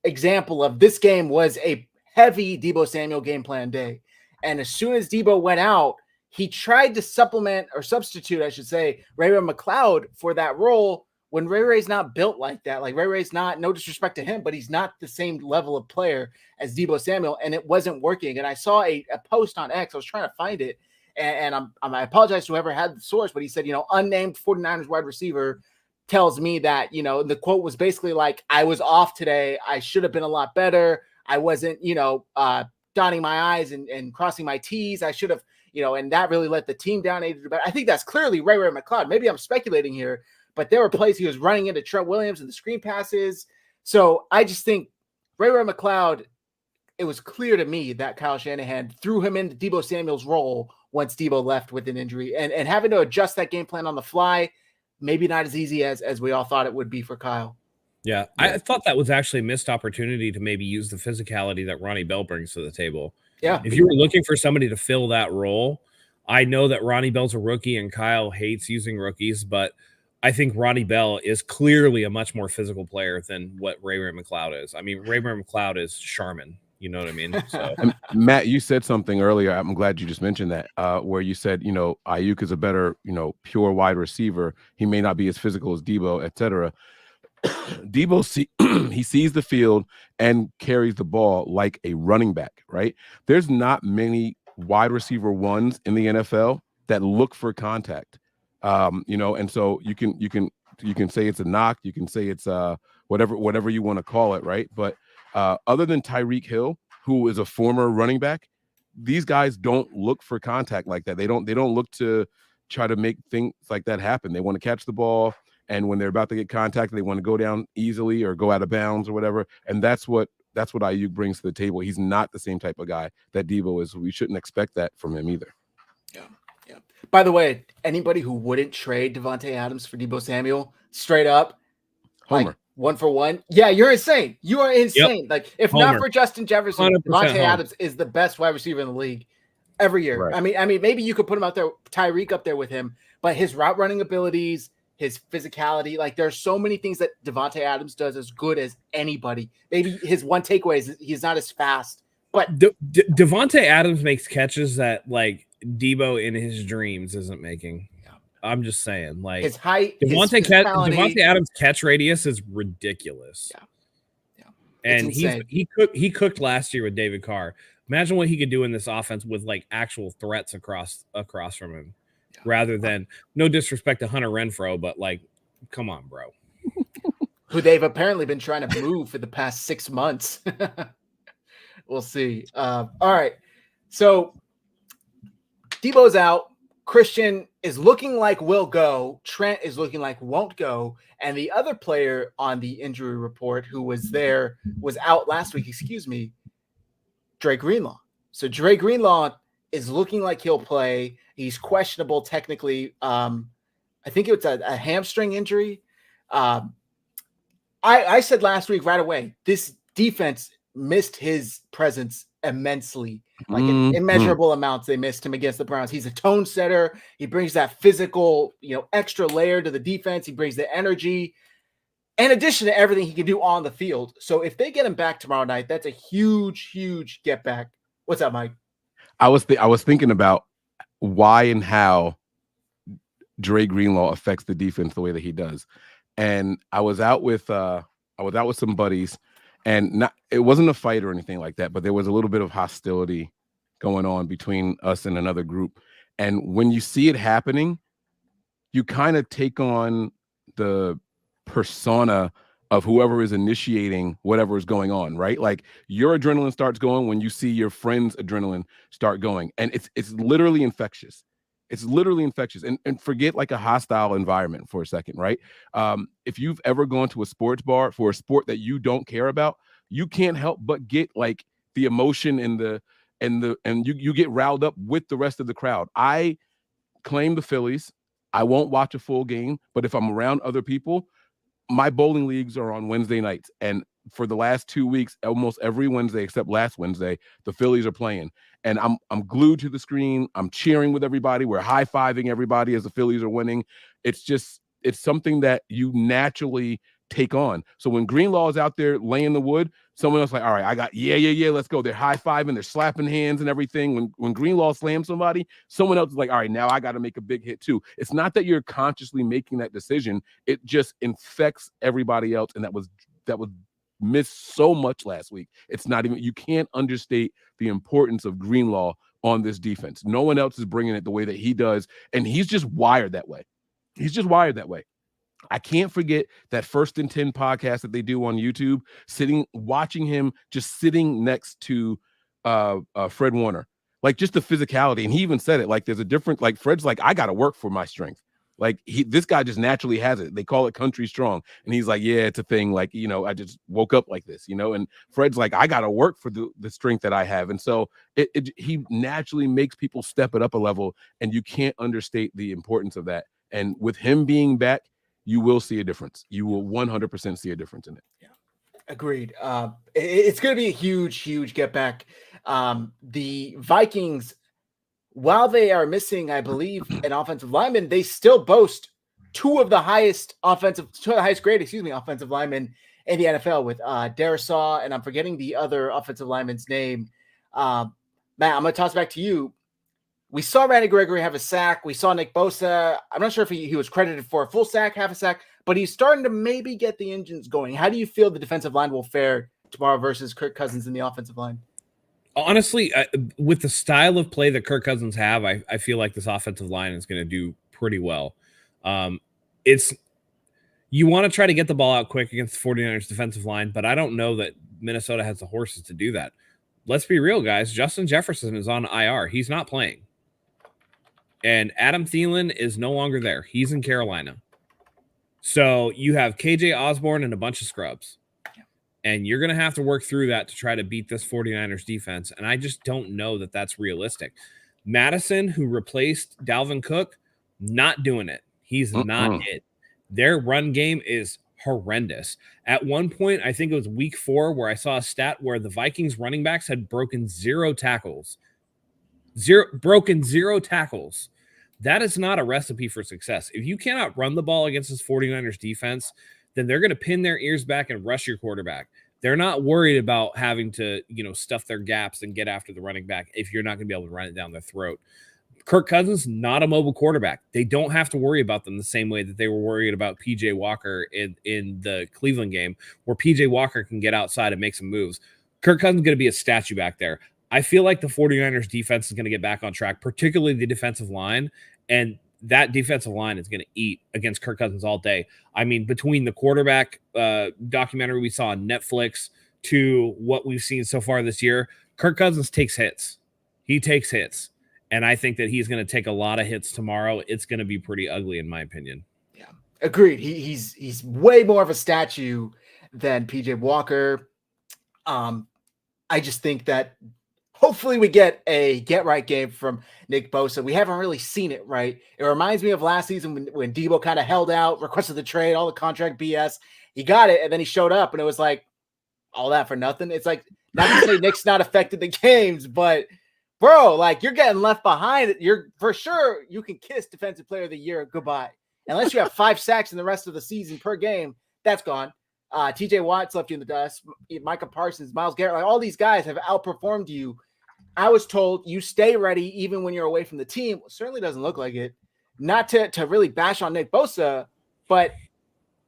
Speaker 1: example of this game was a heavy Deebo Samuel game plan day. And as soon as Deebo went out, he tried to substitute, I should say, Raymond McLeod for that role, when Ray Ray's not built like that. Like Ray Ray's not, no disrespect to him, but he's not the same level of player as Deebo Samuel, and it wasn't working. And I saw a post on X. I was trying to find it, and I apologize to whoever had the source, but he said, unnamed 49ers wide receiver tells me that, the quote was basically like, I was off today. I should have been a lot better. I wasn't, dotting my I's and crossing my T's. I should have, and that really let the team down. I think that's clearly Ray McCloud. Maybe I'm speculating here, but there were plays he was running into Trent Williams and the screen passes. So I just think Ray McCloud, it was clear to me that Kyle Shanahan threw him into Deebo Samuel's role once Deebo left with an injury, and having to adjust that game plan on the fly, maybe not as easy as we all thought it would be for Kyle.
Speaker 2: Yeah, I thought that was actually a missed opportunity to maybe use the physicality that Ronnie Bell brings to the table.
Speaker 1: Yeah.
Speaker 2: If you were looking for somebody to fill that role, I know that Ronnie Bell's a rookie and Kyle hates using rookies, but I think Ronnie Bell is clearly a much more physical player than what Ray McCloud is. I mean, Ray McCloud is Charmin. You know what I mean? So,
Speaker 3: Matt, you said something earlier. I'm glad you just mentioned that, where you said, Ayuk is a better, pure wide receiver. He may not be as physical as Deebo, etc. Deebo, he sees the field and carries the ball like a running back, right? There's not many wide receiver ones in the NFL that look for contact, and so you can say it's a knock, you can say it's whatever you want to call it, right? But other than Tyreek Hill, who is a former running back, these guys don't look for contact like that. They don't look to try to make things like that happen. They want to catch the ball, and when they're about to get contacted, they want to go down easily or go out of bounds or whatever. And that's what Ayuk brings to the table. He's not the same type of guy that Deebo is. We shouldn't expect that from him either.
Speaker 1: Yeah. By the way, anybody who wouldn't trade Devontae Adams for Deebo Samuel, straight up,
Speaker 3: Homer.
Speaker 1: Like, 1-for-1. Yeah, you're insane. You are insane.
Speaker 2: Yep.
Speaker 1: Like, if
Speaker 2: Homer.
Speaker 1: not for Justin Jefferson, Devontae
Speaker 2: Homer.
Speaker 1: Adams is the best wide receiver in the league every year.
Speaker 3: Right.
Speaker 1: I mean, maybe you could put him out there, Tyreek up there with him, but his route running abilities, his physicality, like there's so many things that Devontae Adams does as good as anybody. Maybe his one takeaway is he's not as fast, but
Speaker 2: Devontae Adams makes catches that like Deebo in his dreams isn't making. I'm just saying, like
Speaker 1: his height,
Speaker 2: Devontae Adams' catch radius is ridiculous.
Speaker 1: Yeah.
Speaker 2: And he cooked last year with David Carr. Imagine what he could do in this offense with like actual threats across from him, rather than, no disrespect to Hunter Renfrow, but like, come on, bro.
Speaker 1: Who they've apparently been trying to move for the past 6 months. We'll see. All right, so Deebo's out. Christian is looking like will go. Trent is looking like won't go. And the other player on the injury report who was out last week, Dre Greenlaw. So Dre Greenlaw is looking like he'll play. He's questionable technically. I think it was a hamstring injury. I said last week right away, this defense missed his presence immensely. Like in immeasurable amounts, they missed him against the Browns. He's a tone setter. He brings that physical, extra layer to the defense. He brings the energy, in addition to everything he can do on the field. So if they get him back tomorrow night, that's a huge, huge get back. What's up, Mike?
Speaker 3: I was thinking about why and how Dre Greenlaw affects the defense the way that he does, and I was out with some buddies. And it wasn't a fight or anything like that, but there was a little bit of hostility going on between us and another group. And when you see it happening, you kind of take on the persona of whoever is initiating whatever is going on, right? Like your adrenaline starts going when you see your friend's adrenaline start going. And it's literally infectious. It's literally infectious. And forget like a hostile environment for a second, right? If you've ever gone to a sports bar for a sport that you don't care about, you can't help but get like the emotion and you get riled up with the rest of the crowd. I claim the Phillies. I won't watch a full game, but if I'm around other people, my bowling leagues are on Wednesday nights. And for the last 2 weeks, almost every Wednesday except last Wednesday, the Phillies are playing. And I'm glued to the screen. I'm cheering with everybody. We're high-fiving everybody as the Phillies are winning. It's something that you naturally take on. So when Greenlaw is out there laying the wood, someone else like, all right, I got, yeah, let's go. They're high-fiving, they're slapping hands and everything. When Greenlaw slams somebody, someone else is like, all right, now I got to make a big hit too. It's not that you're consciously making that decision. It just infects everybody else. And that was missed so much last week. It's not even, you can't understate the importance of Greenlaw on this defense. No one else is bringing it the way that he does. And he's just wired that way. He's just wired that way. I can't forget that 1st and 10 podcast that they do on YouTube, watching him just sitting next to Fred Warner, like just the physicality. And he even said it, like there's a different, like Fred's like, I got to work for my strength. Like this guy just naturally has it. They call it country strong. And he's like, yeah, it's a thing. Like, you know, I just woke up like this, you know, and Fred's like, I got to work for the strength that I have. And so he naturally makes people step it up a level, and you can't understate the importance of that. And with him being back, you will see a difference. You will 100% see a difference in it.
Speaker 1: Yeah, agreed. It's going to be a huge get back. The Vikings, while they are missing, I believe, an offensive lineman, they still boast two of the highest grade offensive linemen in the NFL with Darisaw, and I'm forgetting the other offensive lineman's name. Matt, I'm going to toss it back to you. We saw Randy Gregory have a sack. We saw Nick Bosa. I'm not sure if he was credited for a full sack, half a sack, but he's starting to maybe get the engines going. How do you feel the defensive line will fare tomorrow versus Kirk Cousins in the offensive line?
Speaker 2: Honestly, with the style of play that Kirk Cousins have, I feel like this offensive line is going to do pretty well. You want to try to get the ball out quick against the 49ers defensive line, but I don't know that Minnesota has the horses to do that. Let's be real, guys. Justin Jefferson is on IR. He's not playing. And Adam Thielen is no longer there. He's in Carolina. So you have KJ Osborne and a bunch of scrubs. And you're going to have to work through that to try to beat this 49ers defense. And I just don't know that that's realistic. Madison, who replaced Dalvin Cook, not doing it. He's not it. Their run game is horrendous. At one point, I think it was week 4, where I saw a stat where the Vikings running backs had broken 0 tackles. Broken 0 tackles. That is not a recipe for success. If you cannot run the ball against this 49ers defense, then they're going to pin their ears back and rush your quarterback. They're not worried about having to, stuff their gaps and get after the running back if you're not going to be able to run it down their throat. Kirk Cousins, not a mobile quarterback. They don't have to worry about them the same way that they were worried about PJ Walker in the Cleveland game, where PJ Walker can get outside and make some moves. Kirk Cousins is going to be a statue back there. I feel like the 49ers defense is going to get back on track, particularly the defensive line, and that defensive line is going to eat against Kirk Cousins all day. I mean, between the quarterback documentary we saw on Netflix to what we've seen so far this year, Kirk Cousins takes hits. He takes hits, and I think that he's going to take a lot of hits tomorrow. It's going to be pretty ugly, in my opinion.
Speaker 1: Yeah, agreed. He's way more of a statue than PJ Walker. I just think that hopefully we get a get-right game from Nick Bosa. We haven't really seen it, right? It reminds me of last season when Debo kind of held out, requested the trade, all the contract BS. He got it, and then he showed up, and it was like, all that for nothing. It's like, not to say Nick's not affected the games, but, bro, like, you're getting left behind. You're, for sure, you can kiss Defensive Player of the Year goodbye. Unless you have 5 sacks in the rest of the season per game, that's gone. TJ Watt's left you in the dust. Micah Parsons, Myles Garrett, like all these guys have outperformed you. I was told you stay ready even when you're away from the team. Well, certainly doesn't look like it. Not to really bash on Nick Bosa, but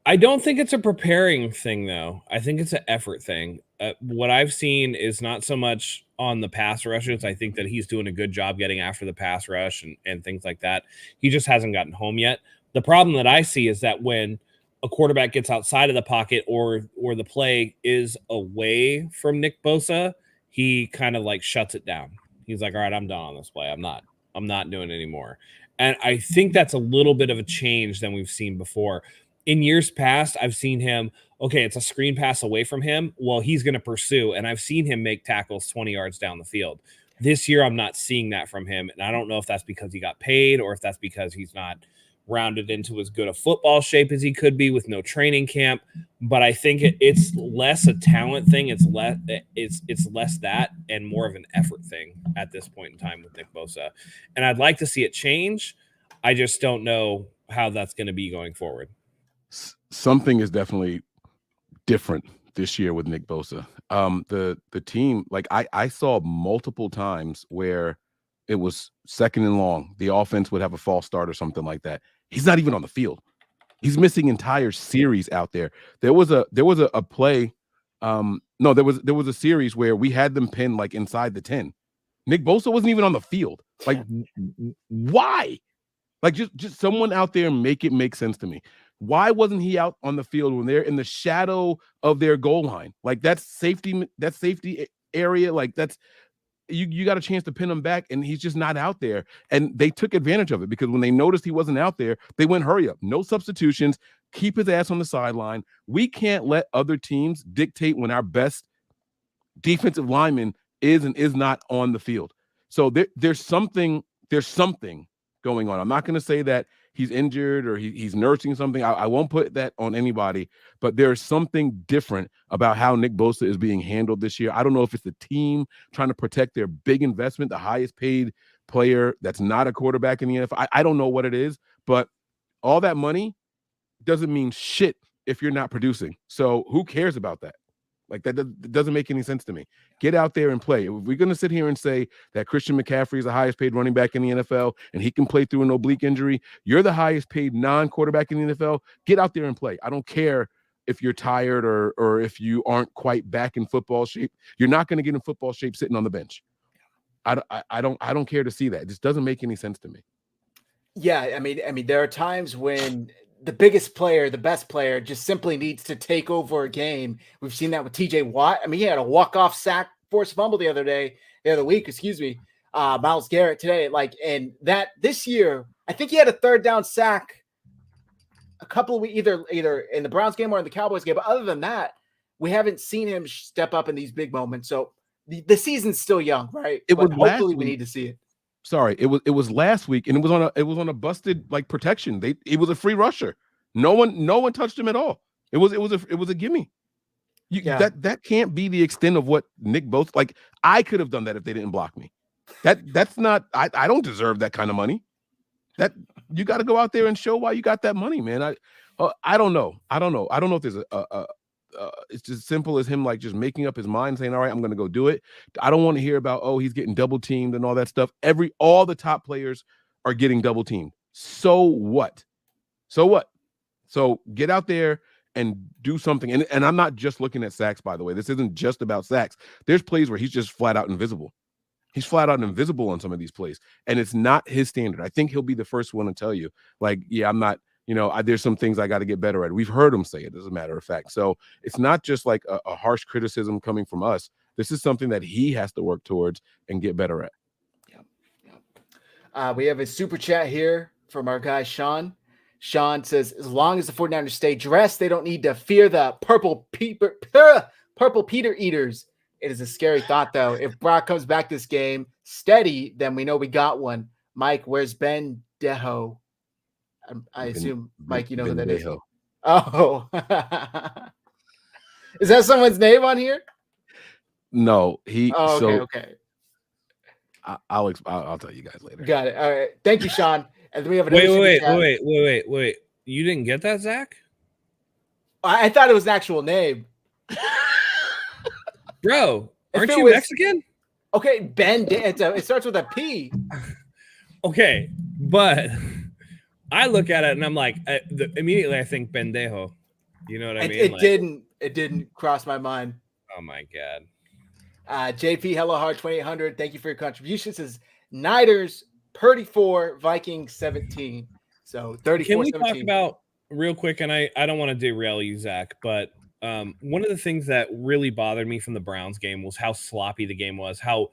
Speaker 2: I don't think it's a preparing thing, though. I think it's an effort thing. What I've seen is not so much on the pass rushes. I think that he's doing a good job getting after the pass rush and things like that. He just hasn't gotten home yet. The problem that I see is that when a quarterback gets outside of the pocket or the play is away from Nick Bosa, he kind of like shuts it down. He's like, all right, I'm done on this play. I'm not doing it anymore. And I think that's a little bit of a change than we've seen before. In years past, I've seen him, okay, it's a screen pass away from him. Well, he's going to pursue. And I've seen him make tackles 20 yards down the field. This year, I'm not seeing that from him. And I don't know if that's because he got paid or if that's because he's not rounded into as good a football shape as he could be with no training camp. But I think it's less a talent thing. It's less that and more of an effort thing at this point in time with Nick Bosa. And I'd like to see it change. I just don't know how that's going to be going forward.
Speaker 3: Something is definitely different this year with Nick Bosa. The team, like I saw multiple times where it was 2nd and long, the offense would have a false start or something like that. He's not even on the field. He's missing entire series out there. There was a play. No, there was a series where we had them pinned like inside the 10. Nick Bosa wasn't even on the field. Like, why? Like, just someone out there make it make sense to me. Why wasn't he out on the field when they're in the shadow of their goal line? Like, that's safety area. Like, that's you got a chance to pin him back, and he's just not out there. And they took advantage of it because when they noticed he wasn't out there, they went, hurry up, no substitutions, keep his ass on the sideline. We can't let other teams dictate when our best defensive lineman is and is not on the field. So there's something going on. I'm not going to say that he's injured or he's nursing something. I won't put that on anybody, but there's something different about how Nick Bosa is being handled this year. I don't know if it's the team trying to protect their big investment, the highest paid player that's not a quarterback in the NFL. I don't know what it is, but all that money doesn't mean shit if you're not producing. So who cares about that? Like, that doesn't make any sense to me. Get out there and play. If we're going to sit here and say that Christian McCaffrey is the highest paid running back in the NFL and he can play through an oblique injury, you're the highest paid non-quarterback in the NFL. Get out there and play. I don't care if you're tired or if you aren't quite back in football shape. You're not going to get in football shape sitting on the bench. I don't care to see that. It just doesn't make any sense to me.
Speaker 1: Yeah, I mean, there are times when the biggest player, the best player, just simply needs to take over a game. We've seen that with TJ Watt. I mean, he had a walk-off sack, forced fumble the other week, Myles Garrett today. Like, and that this year, I think he had a 3rd down sack a couple of weeks, either in the Browns game or in the Cowboys game. But other than that, we haven't seen him step up in these big moments. So the season's still young, right? Hopefully we need to see it.
Speaker 3: Sorry, it was last week, and it was on a busted like protection. It was a free rusher. No one touched him at all. It was a gimme. That can't be the extent of what Nick Bosa, like, I could have done that if they didn't block me. That's not. I don't deserve that kind of money. That you got to go out there and show why you got that money, man. I don't know. I don't know if there's it's as simple as him like just making up his mind saying, all right, I'm going to go do it. I don't want to hear about, oh, he's getting double teamed and all that stuff. All the top players are getting double teamed. So what? So get out there and do something. And I'm not just looking at sacks, by the way. This isn't just about sacks. There's plays where he's just flat out invisible. He's flat out invisible on some of these plays, and it's not his standard. I think he'll be the first one to tell you, like, yeah, I'm not, there's some things I got to get better at. We've heard him say it, as a matter of fact. So it's not just like a harsh criticism coming from us. This is something that he has to work towards and get better at.
Speaker 1: We have a super chat here from our guy, Sean. Sean says, as long as the 49ers stay dressed, they don't need to fear the purple Peter eaters. It is a scary thought, though. If Brock comes back this game steady, then we know we got one. Mike, where's Ben Deho? I assume, Mike, you know who that is. Oh. Is that someone's name on here?
Speaker 3: No.
Speaker 1: Okay.
Speaker 3: I'll tell you guys later.
Speaker 1: Got it. All right. Thank you, Sean. And then we have another
Speaker 2: Wait. You didn't get that, Zach?
Speaker 1: I thought it was an actual name.
Speaker 2: Bro, aren't you Mexican?
Speaker 1: Okay, Ben. It starts with a P.
Speaker 2: Okay, but I look at it and I'm like, immediately I think pendejo. You know what I mean? It didn't cross my mind. Oh my god.
Speaker 1: JP Hello Hard 2800. Thank you for your contribution. Says Niners 34, Vikings 17. So 34.
Speaker 2: Can we
Speaker 1: 17.
Speaker 2: talk about real quick? And I don't want to derail you, Zach, but one of the things that really bothered me from the Browns game was how sloppy the game was, how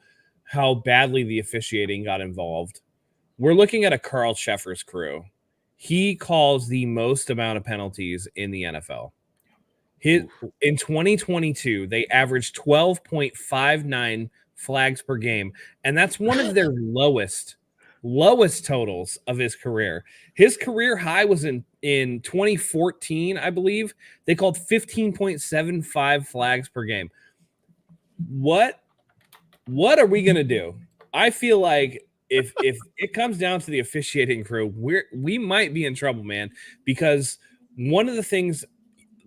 Speaker 2: badly the officiating got involved. We're looking at a Carl Sheffer's crew. He calls the most amount of penalties in the NFL. In 2022, they averaged 12.59 flags per game, and that's one of their lowest totals of his career. His career high was in 2014, I believe. They called 15.75 flags per game. What are we going to do? I feel like if it comes down to the officiating crew, we might be in trouble, man, because one of the things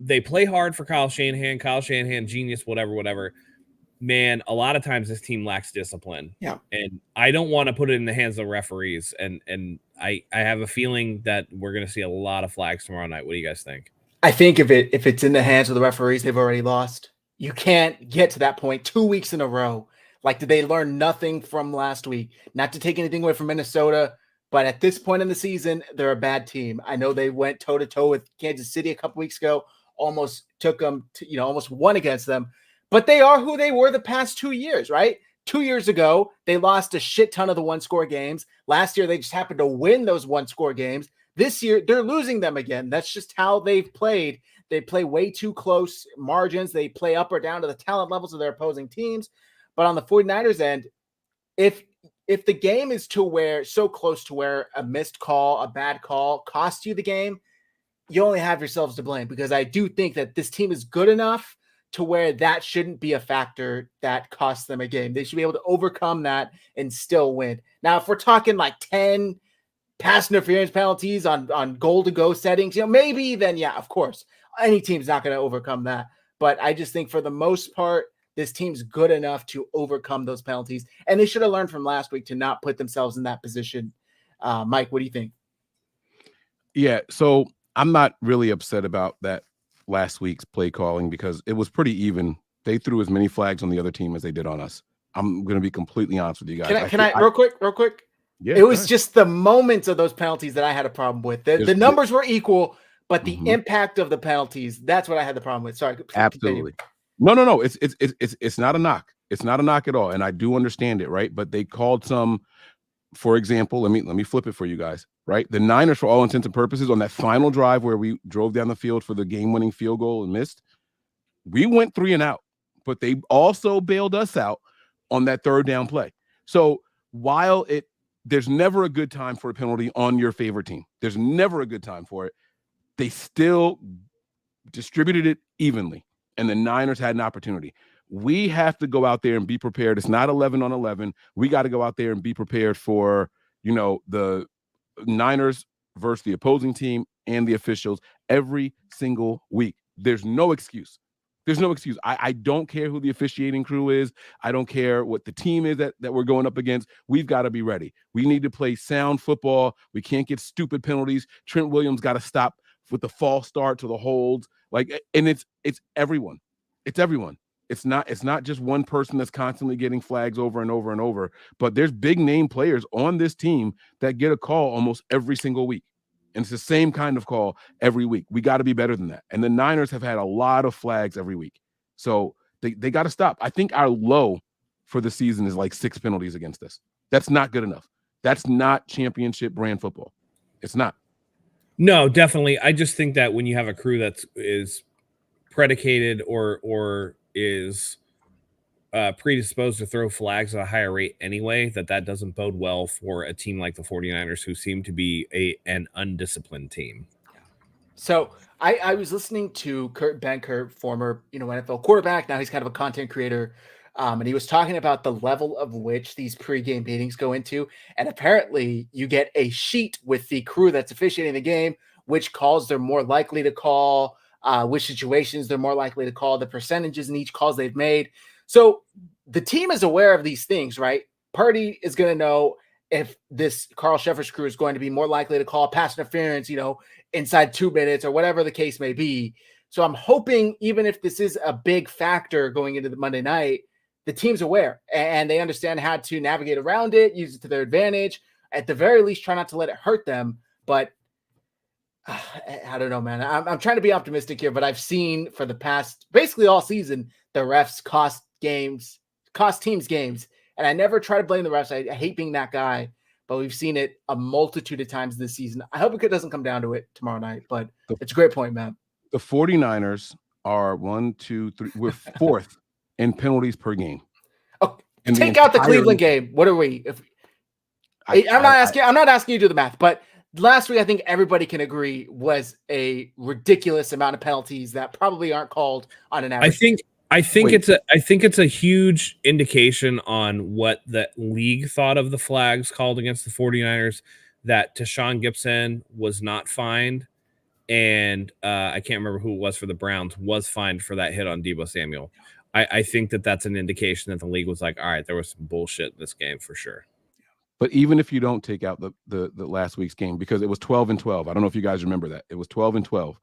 Speaker 2: they play hard for Kyle Shanahan, genius, whatever. Man, a lot of times this team lacks discipline.
Speaker 1: Yeah.
Speaker 2: And I don't want to put it in the hands of referees. And I have a feeling that we're going to see a lot of flags tomorrow night. What do you guys think?
Speaker 1: I think if it's in the hands of the referees, they've already lost. You can't get to that point 2 weeks in a row. Like, did they learn nothing from last week? Not to take anything away from Minnesota, but at this point in the season, they're a bad team. I know they went toe-to-toe with Kansas City a couple weeks ago, almost took them to, almost won against them. But they are who they were the past 2 years, right? 2 years ago, they lost a shit ton of the one-score games. Last year, they just happened to win those one-score games. This year, they're losing them again. That's just how they've played. They play way too close margins. They play up or down to the talent levels of their opposing teams. But on the 49ers end, if the game is so close to where a missed call, a bad call costs you the game, you only have yourselves to blame, because I do think that this team is good enough to where that shouldn't be a factor that costs them a game. They should be able to overcome that and still win. Now, if we're talking like 10 pass interference penalties on goal-to-go settings, maybe then, yeah, of course, any team's not going to overcome that. But I just think for the most part, this team's good enough to overcome those penalties. And they should have learned from last week to not put themselves in that position. Mike, what do you think?
Speaker 3: Yeah, so I'm not really upset about that last week's play calling, because it was pretty even. They threw as many flags on the other team as they did on us. I'm going to be completely honest with you guys.
Speaker 1: Can I real quick?
Speaker 3: Yeah,
Speaker 1: it was just the moments of those penalties that I had a problem with. The numbers were equal, but the impact of the penalties, that's what I had the problem with. Sorry.
Speaker 3: Absolutely. No. It's not a knock. It's not a knock at all. And I do understand it, right? But they called some, for example, let me flip it for you guys, right? The Niners, for all intents and purposes, on that final drive where we drove down the field for the game-winning field goal and missed, we went 3 and out, but they also bailed us out on that third down play. So while there's never a good time for a penalty on your favorite team, there's never a good time for it, they still distributed it evenly, and the Niners had an opportunity. We have to go out there and be prepared. It's not 11 on 11. We got to go out there and be prepared for, the Niners versus the opposing team and the officials every single week. There's no excuse. There's no excuse. I don't care who the officiating crew is. I don't care what the team is that we're going up against. We've got to be ready. We need to play sound football. We can't get stupid penalties. Trent Williams got to stop with the false start to the holds. And it's everyone. It's everyone. It's not just one person that's constantly getting flags over and over and over, but there's big name players on this team that get a call almost every single week. And it's the same kind of call every week. We got to be better than that. And the Niners have had a lot of flags every week. So they got to stop. I think our low for the season is like 6 penalties against us. That's not good enough. That's not championship brand football. It's not.
Speaker 2: No, definitely. I just think that when you have a crew that is predicated or is predisposed to throw flags at a higher rate anyway, that doesn't bode well for a team like the 49ers, who seem to be an undisciplined team.
Speaker 1: So I was listening to Kurt Benkert, former NFL quarterback. Now he's kind of a content creator. And he was talking about the level of which these pregame meetings go into. And apparently you get a sheet with the crew that's officiating the game, which calls they're more likely to call, which situations they're more likely to call, the percentages in each calls they've made. So the team is aware of these things, right? Purdy is going to know if this Carl Sheffer's crew is going to be more likely to call pass interference, inside 2 minutes or whatever the case may be. So I'm hoping, even if this is a big factor going into the Monday night, the team's aware and they understand how to navigate around it, use it to their advantage. At the very least, try not to let it hurt them. But I don't know, man. I'm trying to be optimistic here, but I've seen for the past, basically all season, the refs cost teams games. And I never try to blame the refs. I hate being that guy, but we've seen it a multitude of times this season. I hope it doesn't come down to it tomorrow night, but it's a great point, man.
Speaker 3: The 49ers are 1, 2, 3. We're 4th in penalties per game.
Speaker 1: Oh, take out the Cleveland game. What are we? I'm not asking you to do the math, but last week I think everybody can agree was a ridiculous amount of penalties that probably aren't called on an average.
Speaker 2: I think it's a huge indication on what the league thought of the flags called against the 49ers, that Tashawn Gibson was not fined and I can't remember who it was for the Browns, was fined for that hit on Deebo Samuel. I think that's an indication that the league was like, all right, there was some bullshit in this game for sure.
Speaker 3: But even if you don't take out the last week's game, because it was 12-12, I don't know if you guys remember that. It was 12-12.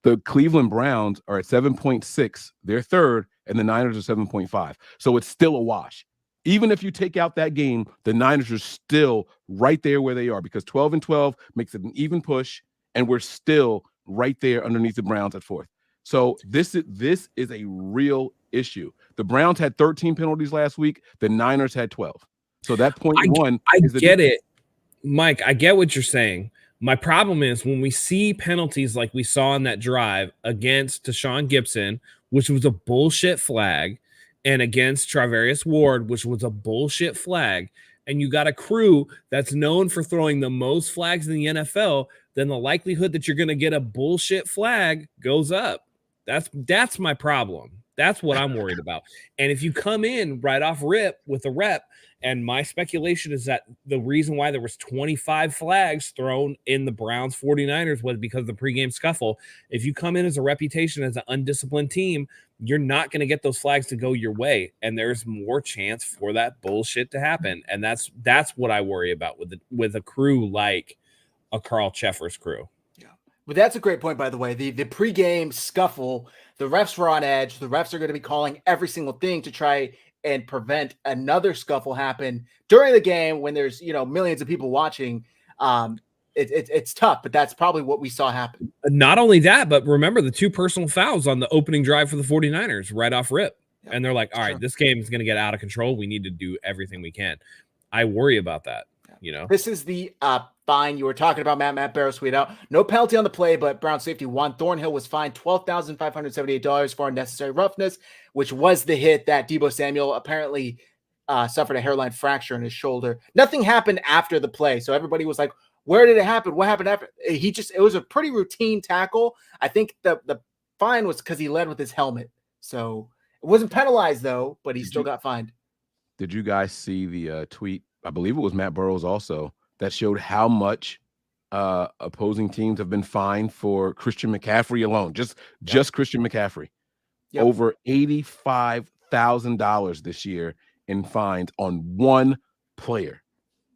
Speaker 3: The Cleveland Browns are at 7.6. They're third, and the Niners are 7.5. So it's still a wash. Even if you take out that game, the Niners are still right there where they are, because 12-12 makes it an even push, and we're still right there underneath the Browns at fourth. So this is a real issue. The Browns had 13 penalties last week. The Niners had 12. So that point one.
Speaker 2: I get it, Mike. I get what you're saying. My problem is when we see penalties like we saw in that drive against Deshaun Gibson, which was a bullshit flag, and against Travarius Ward, which was a bullshit flag, and you got a crew that's known for throwing the most flags in the NFL, then the likelihood that you're going to get a bullshit flag goes up. That's my problem. That's what I'm worried about. And if you come in right off rip with a rep, and my speculation is that the reason why there was 25 flags thrown in the Browns 49ers was because of the pregame scuffle. If you come in as a reputation as an undisciplined team, you're not going to get those flags to go your way. And there's more chance for that bullshit to happen. And that's what I worry about with a crew like a Carl Cheffers crew.
Speaker 1: Yeah. But that's a great point, by the way. The pregame scuffle, the refs were on edge. The refs are going to be calling every single thing to try and prevent another scuffle happen during the game when there's, millions of people watching. It's tough, but that's probably what we saw happen.
Speaker 2: Not only that, but remember the 2 personal fouls on the opening drive for the 49ers right off rip. Yeah, and they're like, all right, this game is going to get out of control. We need to do everything we can. I worry about that.
Speaker 1: This is the fine you were talking about, Matt Barrows tweeted out. No penalty on the play, but Brown safety Juan Thornhill was fined $12,578 for unnecessary roughness, which was the hit that Deebo Samuel apparently suffered a hairline fracture in his shoulder. Nothing happened after the play, so everybody was like, where did it happen? What happened after? It was a pretty routine tackle. I think the fine was because he led with his helmet. So it wasn't penalized, though, but he still got fined.
Speaker 3: Did you guys see the tweet? I believe it was Matt Burrows also, that showed how much opposing teams have been fined for Christian McCaffrey alone. Just Christian McCaffrey. Yep. Over $85,000 this year in fines on one player.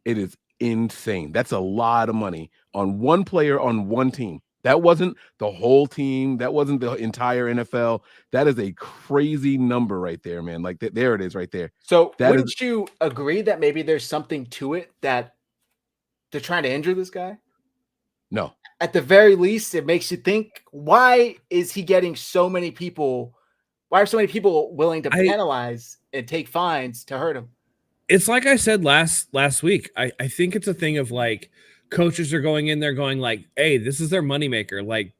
Speaker 3: It is insane. That's a lot of money on one player on one team. That wasn't the whole team. That wasn't the entire NFL. That is a crazy number right there, man. Like there it is right there.
Speaker 1: So wouldn't you agree that maybe there's something to it that they're trying to injure this guy?
Speaker 3: No.
Speaker 1: At the very least, it makes you think, why is he getting so many people? Why are so many people willing to penalize and take fines to hurt him?
Speaker 2: It's like I said last week. I think it's a thing of like, coaches are going in there going like, hey, this is their moneymaker. Like,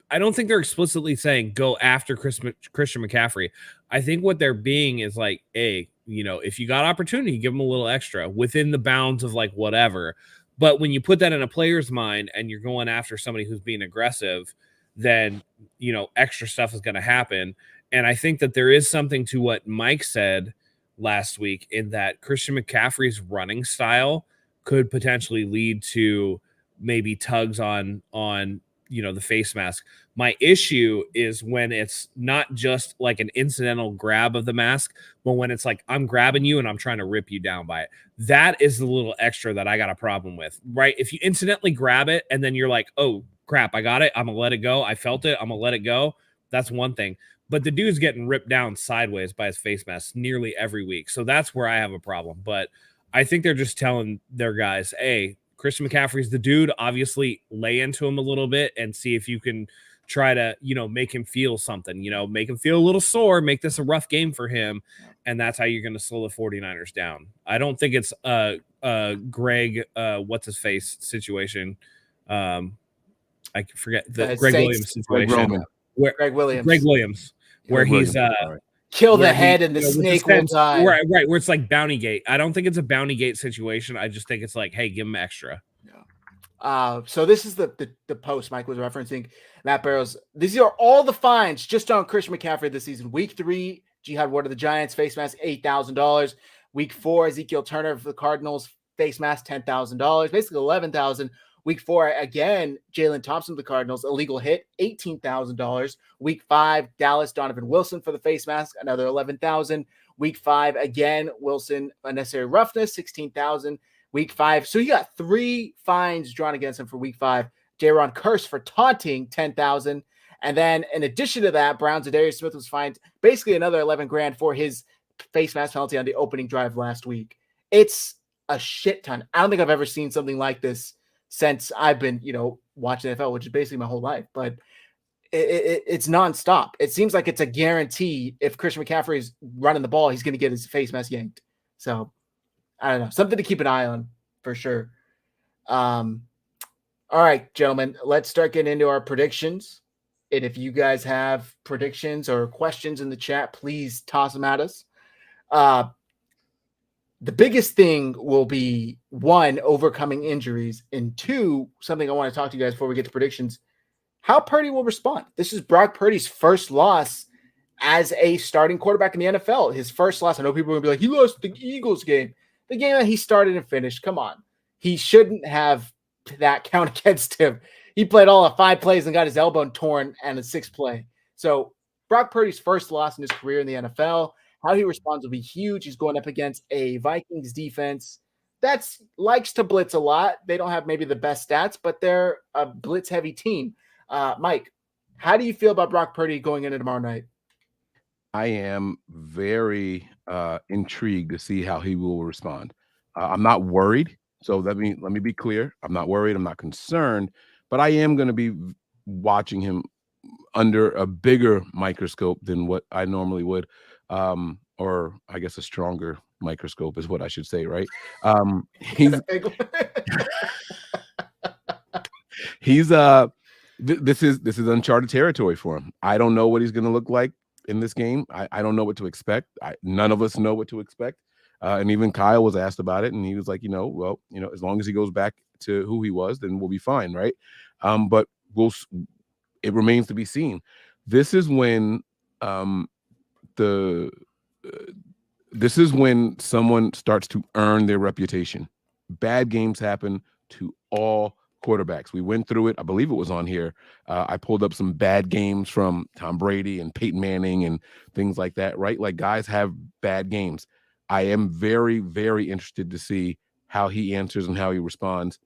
Speaker 2: I don't think they're explicitly saying go after Christian McCaffrey. I think what they're being is like, hey, if you got opportunity, give them a little extra within the bounds of like whatever. But when you put that in a player's mind and you're going after somebody who's being aggressive, then, extra stuff is going to happen. And I think that there is something to what Mike said last week in that Christian McCaffrey's running style could potentially lead to maybe tugs on the face mask. My issue is when it's not just like an incidental grab of the mask, but when it's like, I'm grabbing you and I'm trying to rip you down by it. That is the little extra that I got a problem with, right? If you incidentally grab it and then you're like, oh crap, I got it, I'm gonna let it go. I felt it, I'm gonna let it go. That's one thing. But the dude's getting ripped down sideways by his face mask nearly every week. So that's where I have a problem. But I think they're just telling their guys, hey, Christian McCaffrey's the dude. Obviously, lay into him a little bit and see if you can try to, make him feel something, make him feel a little sore, make this a rough game for him. And that's how you're going to slow the 49ers down. I don't think it's Greg, what's-his-face situation. I forget the Greg Williams situation.
Speaker 1: Greg
Speaker 2: Williams, where he's
Speaker 1: kill the head and the snake will die.
Speaker 2: Right, where it's like Bounty Gate. I don't think it's a Bounty Gate situation. I just think it's like, hey, give him extra.
Speaker 1: Yeah. So this is the post Mike was referencing. Matt Barrows. These are all the fines just on Christian McCaffrey this season. Week 3, Jihad Ward of the Giants, face mask $8,000. Week 4, Ezekiel Turner of the Cardinals, face mask $10,000. Basically $11,000. Week 4, again, Jalen Thompson of the Cardinals, illegal hit, $18,000. Week 5, Dallas, Donovan Wilson for the face mask, another $11,000. Week 5, again, Wilson, unnecessary roughness, $16,000. Week 5, so you got 3 fines drawn against him for Week 5. Jaron Curse for taunting, $10,000. And then in addition to that, Brown Zadarius Smith was fined basically another $11,000 for his face mask penalty on the opening drive last week. It's a shit ton. I don't think I've ever seen something like this since I've been, watching NFL, which is basically my whole life. But it's nonstop. It seems like it's a guarantee if Christian McCaffrey is running the ball, he's going to get his face mask yanked. So I don't know, something to keep an eye on for sure. All right, gentlemen, let's start getting into our predictions. And if you guys have predictions or questions in the chat, please toss them at us. The biggest thing will be 1, overcoming injuries, and 2, something I want to talk to you guys before we get to predictions, how Purdy will respond. This is Brock Purdy's first loss as a starting quarterback in the NFL. His first loss. I know people are going to be like, he lost the Eagles game. The game that he started and finished. Come on. He shouldn't have that count against him. He played all of 5 plays and got his elbow torn and a 6th play. So Brock Purdy's first loss in his career in the NFL. How he responds will be huge. He's going up against a Vikings defense that likes to blitz a lot. They don't have maybe the best stats, but they're a blitz-heavy team. Mike, how do you feel about Brock Purdy going into tomorrow night?
Speaker 3: I am very intrigued to see how he will respond. I'm not worried. So let me be clear. I'm not worried. I'm not concerned, but I am going to be watching him under a bigger microscope than what I normally would. Or I guess a stronger microscope is what I should say, right? This is uncharted territory for him. I don't know what he's going to look like in this game. I don't know what to expect. None of us know what to expect. And even Kyle was asked about it, and he was like, as long as he goes back to who he was, then we'll be fine, right? But it remains to be seen. This is when this is when someone starts to earn their reputation. Bad games happen to all quarterbacks. We went through it. I believe it was on here. I pulled up some bad games from Tom Brady and Peyton Manning and things like that, right? Like, guys have bad games. I am very, very interested to see how he answers and how he responds.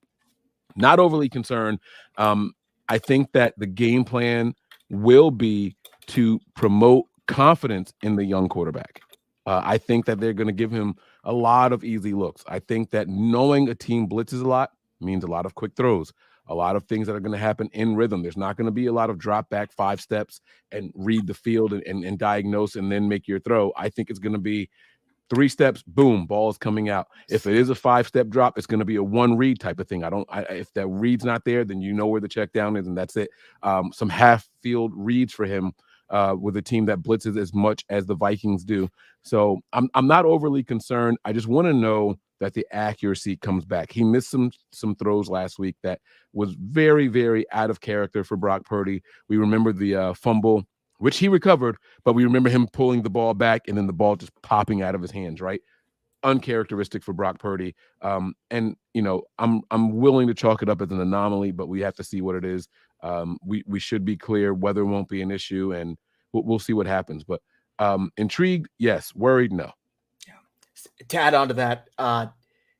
Speaker 3: Not overly concerned. I think that the game plan will be to promote confidence in the young quarterback. I think that they're going to give him a lot of easy looks. I think that knowing a team blitzes a lot means a lot of quick throws, a lot of things that are going to happen in rhythm. There's not going to be a lot of drop back 5 steps and read the field and diagnose and then make your throw. I think it's going to be 3 steps, boom, ball is coming out. If it is a 5-step drop, it's going to be a 1 read type of thing. If that read's not there, then you know where the check down is, and that's it. Some half field reads for him with a team that blitzes as much as the Vikings do. So I'm not overly concerned. I just want to know that the accuracy comes back. He missed some throws last week that was very, very out of character for Brock Purdy. We remember the fumble, which he recovered, but we remember him pulling the ball back and then the ball just popping out of his hands, right? Uncharacteristic for Brock Purdy. I'm willing to chalk it up as an anomaly, but we have to see what it is. We should be clear. Weather won't be an issue, and we'll see what happens. But intrigued, yes. Worried, no.
Speaker 1: To add on to that,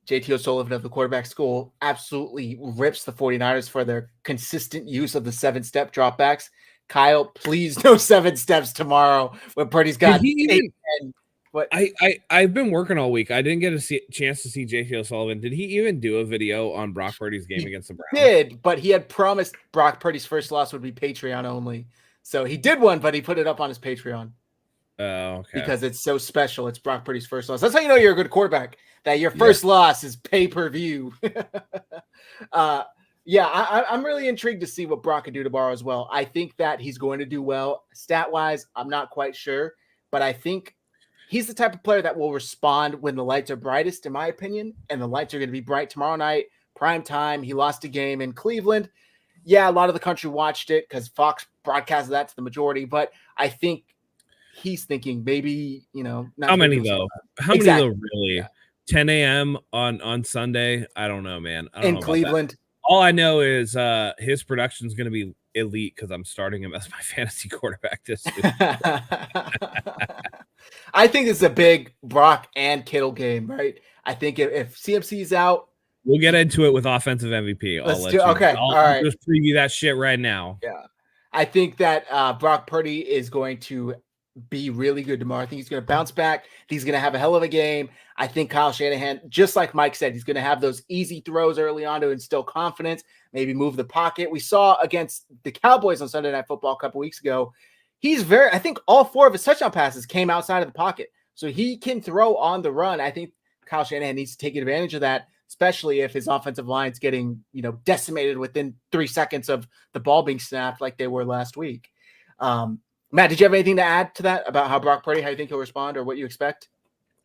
Speaker 1: JT O'Sullivan of the quarterback school absolutely rips the 49ers for their consistent use of the 7-step dropbacks. Kyle, please no 7 steps tomorrow when Purdy's got 8. But
Speaker 2: I've been working all week. I didn't get a chance to see JT O'Sullivan. Did he even do a video on Brock Purdy's game against the Browns?
Speaker 1: He did, but he had promised Brock Purdy's first loss would be Patreon only. So he did one, but he put it up on his Patreon.
Speaker 2: Oh, okay.
Speaker 1: Because it's so special. It's Brock Purdy's first loss. That's how you know you're a good quarterback, that your first loss is pay-per-view. I'm really intrigued to see what Brock can do tomorrow as well. I think that he's going to do well. Stat-wise, I'm not quite sure, but I think he's the type of player that will respond when the lights are brightest, in my opinion, and the lights are going to be bright tomorrow night, prime time. He lost a game in Cleveland. Yeah, a lot of the country watched it because Fox broadcasted that to the majority, but I think he's thinking maybe, not
Speaker 2: how many though? How many though, really?
Speaker 1: Yeah.
Speaker 2: 10 a.m. on Sunday? I don't know, man. I don't
Speaker 1: in
Speaker 2: know
Speaker 1: Cleveland.
Speaker 2: All I know is his production is going to be elite because I'm starting him as my fantasy quarterback this week.
Speaker 1: I think it's a big Brock and Kittle game, right? I think if CMC's out,
Speaker 2: we'll get into it with offensive MVP. I'll just preview that shit right now.
Speaker 1: Yeah. I think that Brock Purdy is going to be really good tomorrow. I think he's going to bounce back. He's going to have a hell of a game. I think Kyle Shanahan, just like Mike said, he's going to have those easy throws early on to instill confidence, maybe move the pocket. We saw against the Cowboys on Sunday Night Football a couple weeks ago. I think all 4 of his touchdown passes came outside of the pocket. So he can throw on the run. I think Kyle Shanahan needs to take advantage of that, especially if his offensive line's getting, decimated within 3 seconds of the ball being snapped like they were last week. Matt, did you have anything to add to that about how Brock Purdy, how you think he'll respond or what you expect?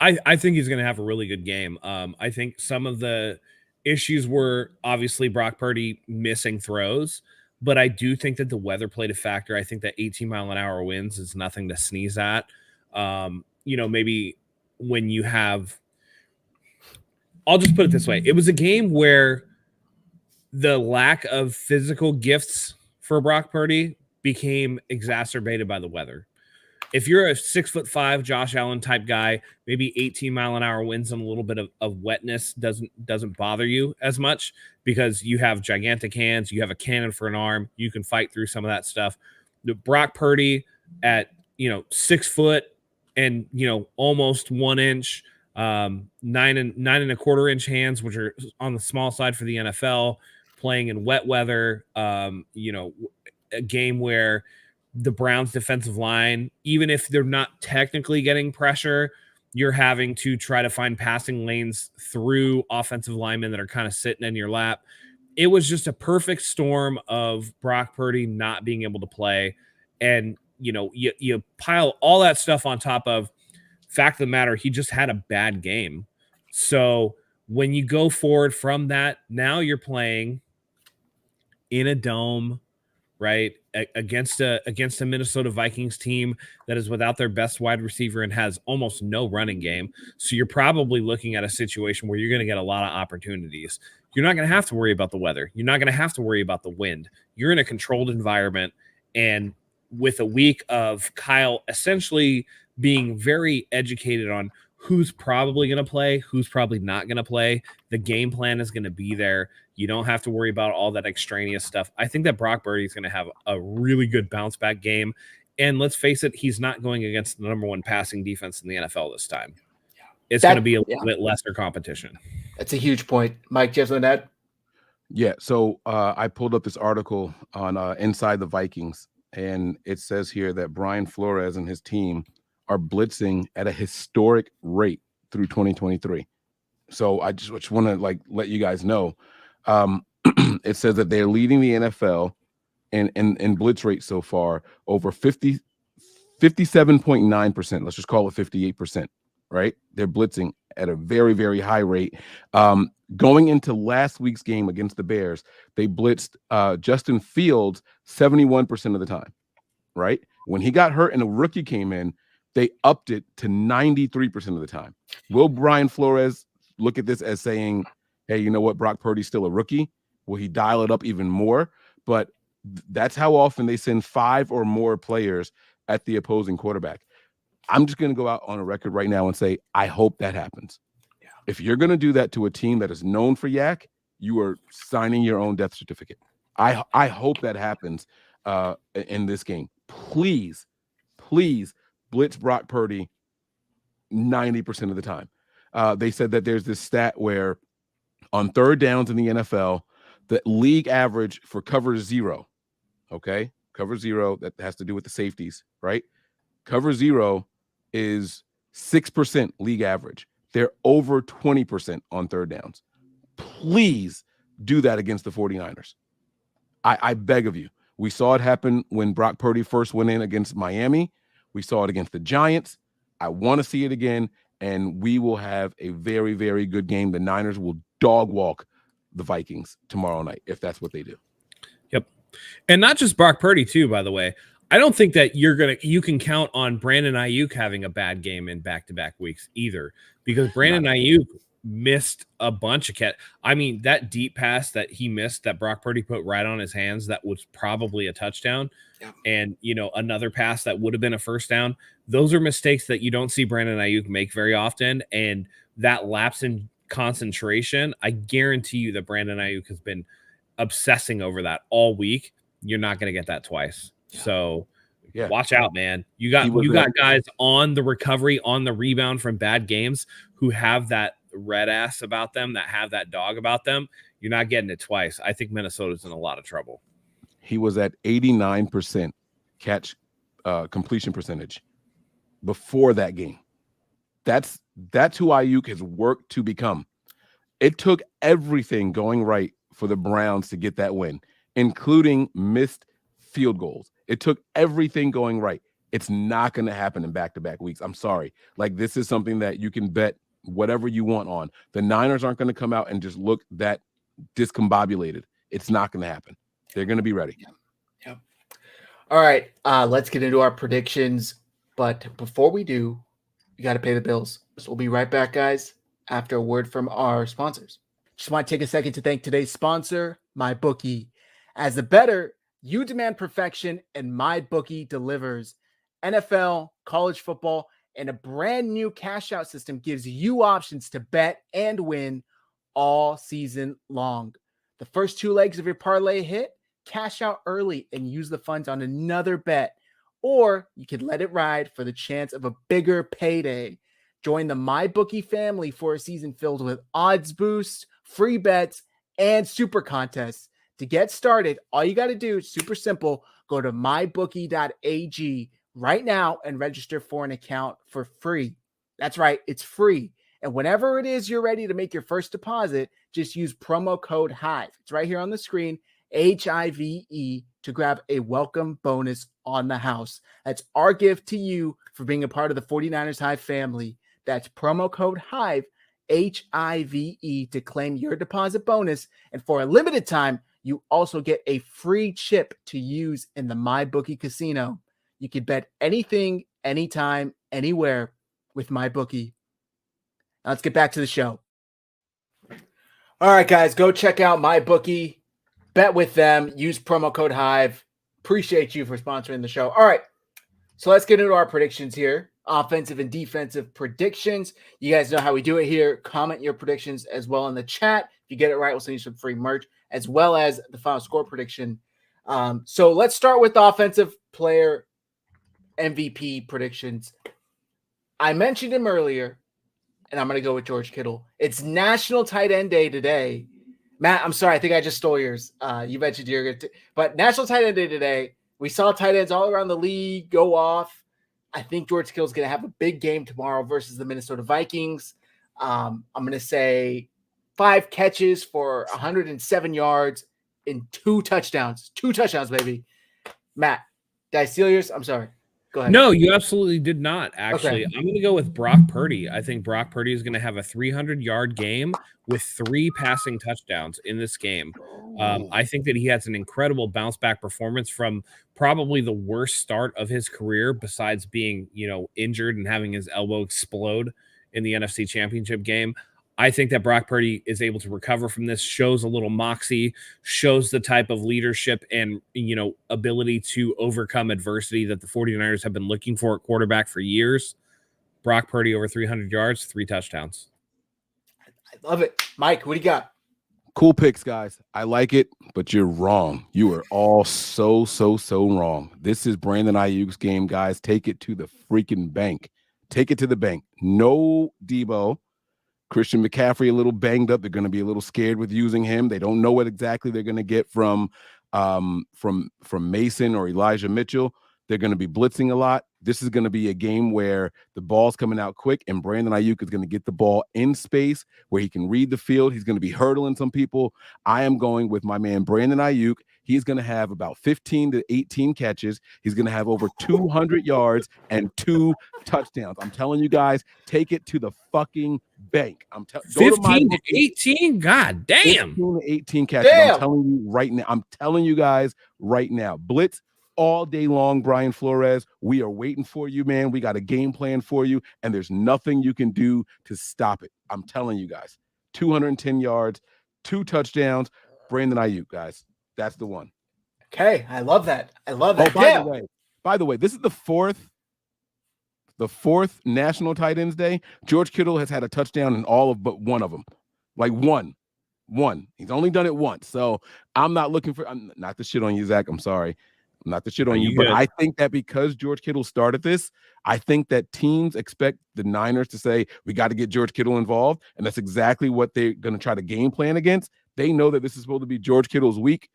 Speaker 2: I think he's going to have a really good game. I think some of the issues were obviously Brock Purdy missing throws, but I do think that the weather played a factor. I think that 18-mile-an-hour winds is nothing to sneeze at. Maybe when you have – I'll just put it this way. It was a game where the lack of physical gifts for Brock Purdy became exacerbated by the weather. If you're a 6'5" Josh Allen type guy, maybe 18-mile-an-hour winds and a little bit of wetness doesn't bother you as much because you have gigantic hands, you have a cannon for an arm, you can fight through some of that stuff. The Brock Purdy at 6 foot and almost 1 inch, 9.25 inch hands, which are on the small side for the NFL, playing in wet weather. A game where the Browns defensive line, even if they're not technically getting pressure, you're having to try to find passing lanes through offensive linemen that are kind of sitting in your lap. It was just a perfect storm of Brock Purdy not being able to play. And, you pile all that stuff on top of fact of the matter, he just had a bad game. So when you go forward from that, now you're playing in a dome, right, against a Minnesota Vikings team that is without their best wide receiver and has almost no running game. So you're probably looking at a situation where you're going to get a lot of opportunities. You're not going to have to worry about the weather. You're not going to have to worry about the wind. You're in a controlled environment, and with a week of Kyle essentially being very educated on who's probably going to play, who's probably not going to play, the game plan is going to be there. You don't have to worry about all that extraneous stuff. I think that Brock Purdy is going to have a really good bounce back game. And let's face it, he's not going against the number 1 passing defense in the NFL this time. It's going to be a little bit lesser competition.
Speaker 1: That's a huge point. Mike, do you have something to add?
Speaker 3: Yeah. So I pulled up this article on Inside the Vikings, and it says here that Brian Flores and his team are blitzing at a historic rate through 2023. So I just want to let you guys know. It says that they're leading the NFL in blitz rate so far, over 57.9%. Let's just call it 58%, right? They're blitzing at a very, very high rate. Going into last week's game against the Bears, they blitzed Justin Fields 71% of the time, right? When he got hurt and a rookie came in, they upped it to 93% of the time. Will Brian Flores look at this as saying, hey, you know what, Brock Purdy's still a rookie? Will he dial it up even more? But that's how often they send 5 or more players at the opposing quarterback. I'm just going to go out on a record right now and say, I hope that happens. Yeah. If you're going to do that to a team that is known for yak, you are signing your own death certificate. I hope that happens in this game. Please blitz Brock Purdy 90% of the time. They said that there's this stat where on third downs in the NFL, the league average for cover 0, okay? Cover 0, that has to do with the safeties, right? Cover 0 is 6% league average. They're over 20% on third downs. Please do that against the 49ers. I beg of you. We saw it happen when Brock Purdy first went in against Miami. We saw it against the Giants. I want to see it again, and we will have a very, very good game. The Niners will dog walk the Vikings tomorrow night if that's what they do.
Speaker 2: Yep. And not just Brock Purdy too, by the way. I don't think that you can count on Brandon Ayuk having a bad game in back-to-back weeks either, because Brandon Ayuk missed a bunch of I mean, that deep pass that he missed that Brock Purdy put right on his hands, that was probably a touchdown.
Speaker 1: Yeah.
Speaker 2: And, another pass that would have been a first down. Those are mistakes that you don't see Brandon Ayuk make very often. And that lapse in concentration, I guarantee you that Brandon Ayuk has been obsessing over that all week. You're not going to get that twice. Yeah. So watch out, man. You got guys on the recovery, on the rebound from bad games who have that red ass about them, that have that dog about them. You're not getting it twice. I think Minnesota's in a lot of trouble.
Speaker 3: He was at 89% catch completion percentage before that game. That's who Ayuk has worked to become. It took everything going right for the Browns to get that win, including missed field goals. It took everything going right. It's not going to happen in back-to-back weeks. I'm sorry. Like, this is something that you can bet whatever you want on. The Niners aren't going to come out and just look that discombobulated. It's not going to happen. They're going to be ready.
Speaker 1: Yeah. All right. Let's get into our predictions. But before we do, you got to pay the bills. So we'll be right back, guys, after a word from our sponsors. Just want to take a second to thank today's sponsor, MyBookie. As a bettor, you demand perfection, and MyBookie delivers. NFL, college football, and a brand new cash out system gives you options to bet and win all season long. The first 2 legs of your parlay hit, cash out early and use the funds on another bet. Or you could let it ride for the chance of a bigger payday. Join the MyBookie family for a season filled with odds boosts, free bets, and super contests. To get started, all you got to do is super simple. Go to mybookie.ag right now and register for an account for free. That's right, it's free. And whenever it is you're ready to make your first deposit, just use promo code HIVE. It's right here on the screen, HIVE, to grab a welcome bonus on the house. That's our gift to you for being a part of the 49ers Hive family. That's promo code HIVE, HIVE, to claim your deposit bonus. And for a limited time, you also get a free chip to use in the MyBookie casino. You can bet anything, anytime, anywhere with MyBookie. Now let's get back to the show. All right, guys, go check out MyBookie. Bet with them. Use promo code HIVE. Appreciate you for sponsoring the show. All right, so let's get into our predictions here. Offensive and defensive predictions. You guys know how we do it here. Comment your predictions as well in the chat. If you get it right, we'll send you some free merch, as well as the final score prediction. So let's start with offensive player MVP predictions. I mentioned him earlier, and I'm going to go with George Kittle. It's National Tight End Day today. Matt, I'm sorry. I think I just stole yours. You mentioned you're good, but National Tight End Day today. We saw tight ends all around the league go off. I think George Kittle's going to have a big game tomorrow versus the Minnesota Vikings. I'm going to say 5 catches for 107 yards and 2 touchdowns. 2 touchdowns, baby. Matt, did I steal yours? I'm sorry. Go ahead.
Speaker 2: No, you absolutely did not, actually.
Speaker 1: Okay.
Speaker 2: I'm going to go with Brock Purdy. I think Brock Purdy is going to have a 300-yard game with 3 passing touchdowns in this game. I think that he has an incredible bounce-back performance from probably the worst start of his career, besides being, injured and having his elbow explode in the NFC Championship game. I think that Brock Purdy is able to recover from this, shows a little moxie, shows the type of leadership and, ability to overcome adversity that the 49ers have been looking for at quarterback for years. Brock Purdy over 300 yards, 3 touchdowns.
Speaker 1: I love it. Mike, what do you got?
Speaker 3: Cool picks, guys. I like it, but you're wrong. You are all so wrong. This is Brandon Ayuk's game, guys. Take it to the freaking bank. Take it to the bank. No Debo. Christian McCaffrey a little banged up. They're going to be a little scared with using him. They don't know what exactly they're going to get from Mason or Elijah Mitchell. They're going to be blitzing a lot. This is going to be a game where the ball's coming out quick, and Brandon Ayuk is going to get the ball in space where he can read the field. He's going to be hurdling some people. I am going with my man Brandon Ayuk. He's going to have about 15 to 18 catches. He's going to have over 200 yards and 2 touchdowns. I'm telling you guys, take it to the fucking bank.
Speaker 2: 15 to 18? God damn.
Speaker 3: 15 to 18 catches.
Speaker 1: Damn.
Speaker 3: I'm telling you right now. I'm telling you guys right now. Blitz, all day long, Brian Flores. We are waiting for you, man. We got a game plan for you, and there's nothing you can do to stop it. I'm telling you guys. 210 yards, 2 touchdowns. Brandon Ayuk, guys. That's the one.
Speaker 1: Okay, I love that. I love that.
Speaker 3: By the way, this is the fourth National Tight Ends Day. George Kittle has had a touchdown in all of but one of them. Like one. He's only done it once. So I'm not looking for, I'm not to shit on you, Zach. I'm sorry. I'm not to shit on you, but I think that because George Kittle started this, I think that teams expect the Niners to say, we got to get George Kittle involved. And that's exactly what they're going to try to game plan against. They know that this is supposed to be George Kittle's week.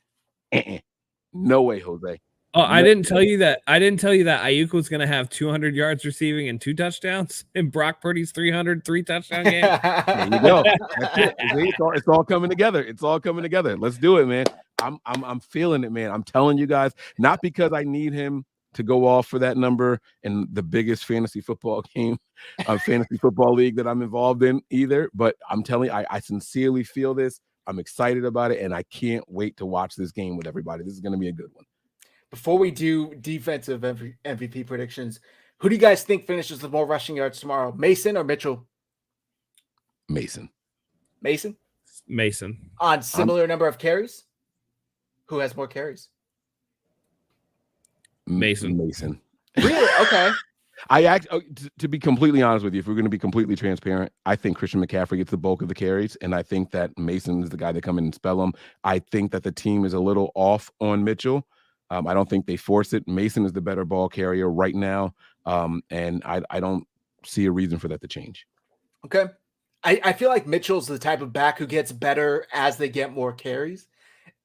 Speaker 3: No way, Jose.
Speaker 2: Oh, I didn't tell you that Ayuk was going to have 200 yards receiving and 2 touchdowns in Brock Purdy's 303 touchdown game.
Speaker 3: There you go. That's it. It's all coming together. It's all coming together. Let's do it, man. I'm feeling it, man. I'm telling you guys, not because I need him to go off for that number in the biggest fantasy football game, fantasy football league that I'm involved in either, but I'm telling you, I sincerely feel this. I'm excited about it, and I can't wait to watch this game with everybody. This is going to be a good one.
Speaker 1: Before we do defensive MVP predictions, who do you guys think finishes with more rushing yards tomorrow, Mason or Mitchell?
Speaker 3: Mason.
Speaker 1: On similar number of carries? Who has more carries?
Speaker 2: Mason.
Speaker 1: Really? Okay.
Speaker 3: To be completely honest with you, if we're going to be completely transparent, I think Christian McCaffrey gets the bulk of the carries, and I think that Mason is the guy that come in and spell them. I think that the team is a little off on Mitchell. I don't think they force it. Mason is the better ball carrier right now, and I don't see a reason for that to change.
Speaker 1: Okay. I feel like Mitchell's the type of back who gets better as they get more carries,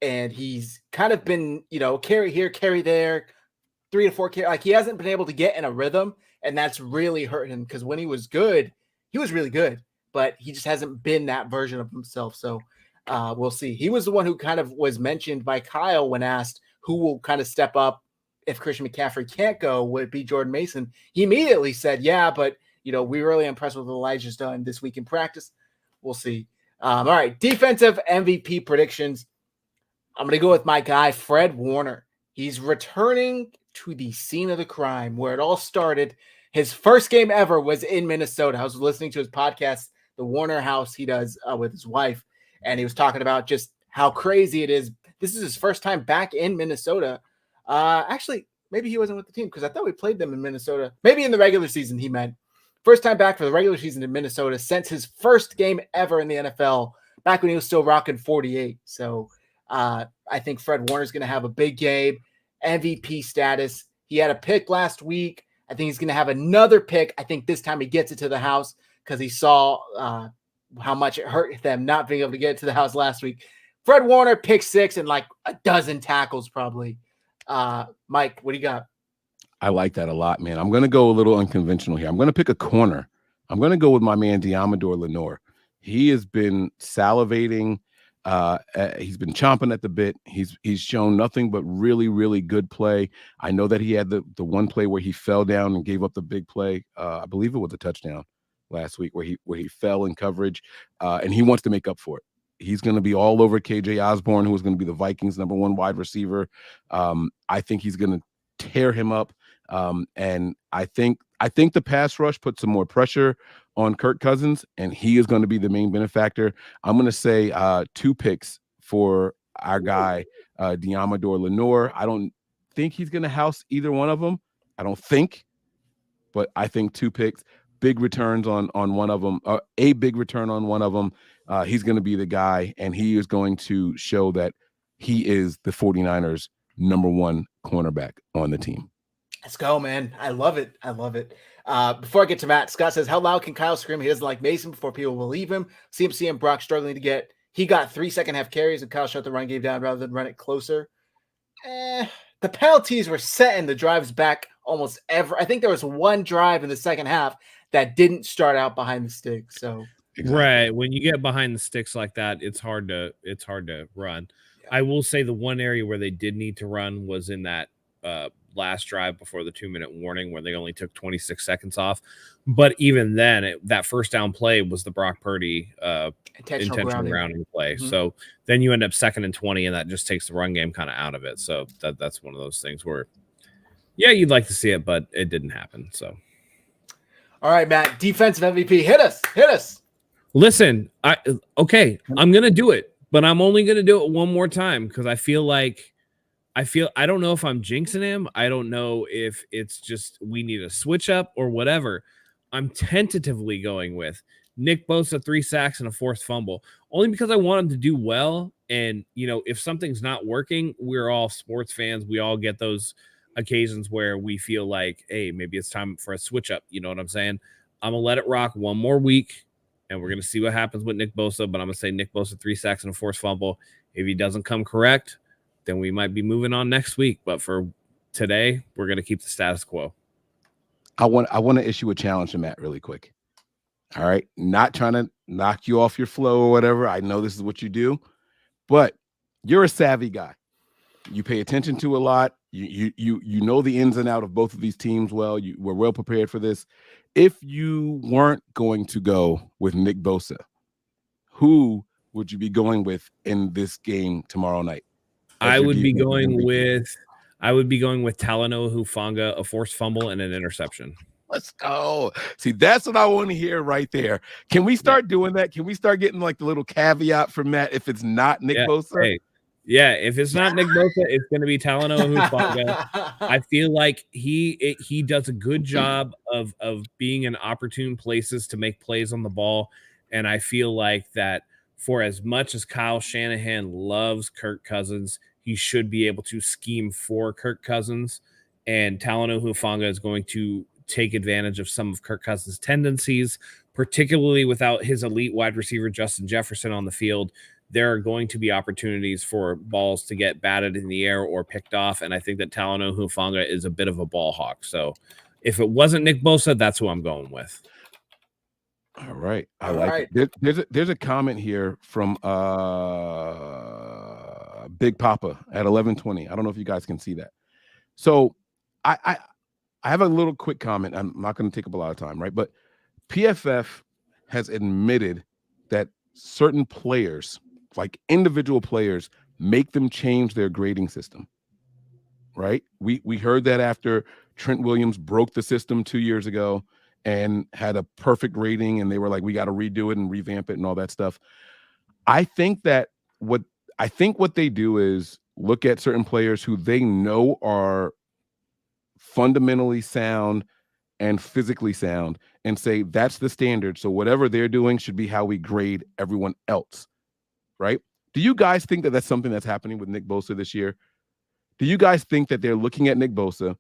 Speaker 1: and he's kind of been, carry here, carry there, 3 to 4 carries. Like, he hasn't been able to get in a rhythm, and that's really hurt him because when he was good, he was really good, but he just hasn't been that version of himself. So we'll see. He was the one who kind of was mentioned by Kyle when asked who will kind of step up if Christian McCaffrey can't go. Would it be Jordan Mason? He immediately said, yeah, but, we're really impressed with what Elijah's done this week in practice. We'll see. All right, defensive MVP predictions. I'm going to go with my guy, Fred Warner. He's returning to the scene of the crime where it all started. His first game ever was in Minnesota. I was listening to his podcast, The Warner House, he does with his wife, and he was talking about just how crazy it is. This is his first time back in Minnesota. Actually, maybe he wasn't with the team because I thought we played them in Minnesota. Maybe in the regular season, he meant. First time back for the regular season in Minnesota since his first game ever in the NFL, back when he was still rocking 48. So I think Fred Warner's going to have a big game, MVP status. He had a pick last week. I think he's going to have another pick. I think this time he gets it to the house because he saw how much it hurt them not being able to get it to the house last week. Fred Warner, pick 6 and like a dozen tackles probably. Mike, what do you got?
Speaker 3: I like that a lot, man. I'm going to go a little unconventional here. I'm going to pick a corner. I'm going to go with my man, Diamador Lenore. He has been salivating. He's been chomping at the bit. He's shown nothing but really, really good play. I know that he had the one play where he fell down and gave up the big play. I believe it was a touchdown last week where he fell in coverage, and he wants to make up for it. He's going to be all over KJ Osborne, who is going to be the Vikings' #1 wide receiver. I think he's going to tear him up. And I think the pass rush puts some more pressure on Kirk Cousins, and he is going to be the main benefactor. I'm going to say 2 picks for our guy, Diamador Lenore. I don't think he's going to house either one of them. I don't think, but I think 2 picks, big returns on one of them, a big return on one of them. He's going to be the guy, and he is going to show that he is the 49ers' #1 cornerback on the team.
Speaker 1: Let's go, man. I love it. Before I get to Matt, Scott says, how loud can Kyle scream he doesn't like Mason before people believe him? CMC and Brock struggling to get. He got 3 second-half carries, and Kyle shut the run game down rather than run it closer. The penalties were setting the drives back almost ever. I think there was one drive in the second half that didn't start out behind the sticks. So
Speaker 2: exactly. Right. When you get behind the sticks like that, it's hard to run. Yeah. I will say the one area where they did need to run was in that last drive before the 2-minute warning where they only took 26 seconds off. But even then, that first down play was the Brock Purdy intentional grounding play. Mm-hmm. So then you end up 2nd and 20, and that just takes the run game kind of out of it. So that's one of those things where Yeah, you'd like to see it, but it didn't happen. So,
Speaker 1: all right, Matt, defensive MVP, hit us.
Speaker 2: listen, I'm gonna do it, but I'm only gonna do it one more time because I don't know if I'm jinxing him. I don't know if it's just we need a switch up or whatever. I'm tentatively going with Nick Bosa, 3 sacks and a forced fumble, only because I want him to do well. And, if something's not working, we're all sports fans. We all get those occasions where we feel like, hey, maybe it's time for a switch up. You know what I'm saying? I'm going to let it rock one more week, and we're going to see what happens with Nick Bosa. But I'm going to say Nick Bosa, 3 sacks and a forced fumble. If he doesn't come correct, then we might be moving on next week. But for today, we're going to keep the status quo.
Speaker 3: I want to issue a challenge to Matt really quick. All right. Not trying to knock you off your flow or whatever. I know this is what you do, but you're a savvy guy. You pay attention to a lot. You know the ins and out of both of these teams well. You were well prepared for this. If you weren't going to go with Nick Bosa, who would you be going with in this game tomorrow night?
Speaker 2: I would be going with Talanoa Hufanga, a forced fumble and an interception.
Speaker 3: Let's go. See, that's what I want to hear right there. Can we start doing that? Can we start getting like the little caveat from Matt if it's not Nick Bosa?
Speaker 2: Hey, yeah, if it's not Nick Bosa, it's going to be Talanoa Hufanga. I feel like he does a good job of being in opportune places to make plays on the ball, and I feel like that for as much as Kyle Shanahan loves Kirk Cousins, he should be able to scheme for Kirk Cousins, and Talanoa Hufanga is going to take advantage of some of Kirk Cousins' tendencies, particularly without his elite wide receiver Justin Jefferson on the field. There are going to be opportunities for balls to get batted in the air or picked off, and I think that Talanoa Hufanga is a bit of a ball hawk. So if it wasn't Nick Bosa, that's who I'm going with.
Speaker 3: All right. I like it. There's a comment here from Big Papa at 11:20. I don't know if you guys can see that. So I have a little quick comment. I'm not going to take up a lot of time, right? But PFF has admitted that certain players, like individual players, make them change their grading system, right? We heard that after Trent Williams broke the system 2 years ago and had a perfect rating, and they were like, we got to redo it and revamp it and all that stuff. I think what they do is look at certain players who they know are fundamentally sound and physically sound and say that's the standard, so whatever they're doing should be how we grade everyone else, right? Do you guys think that that's something that's happening with Nick Bosa this year? Do you guys think that they're looking at Nick Bosa,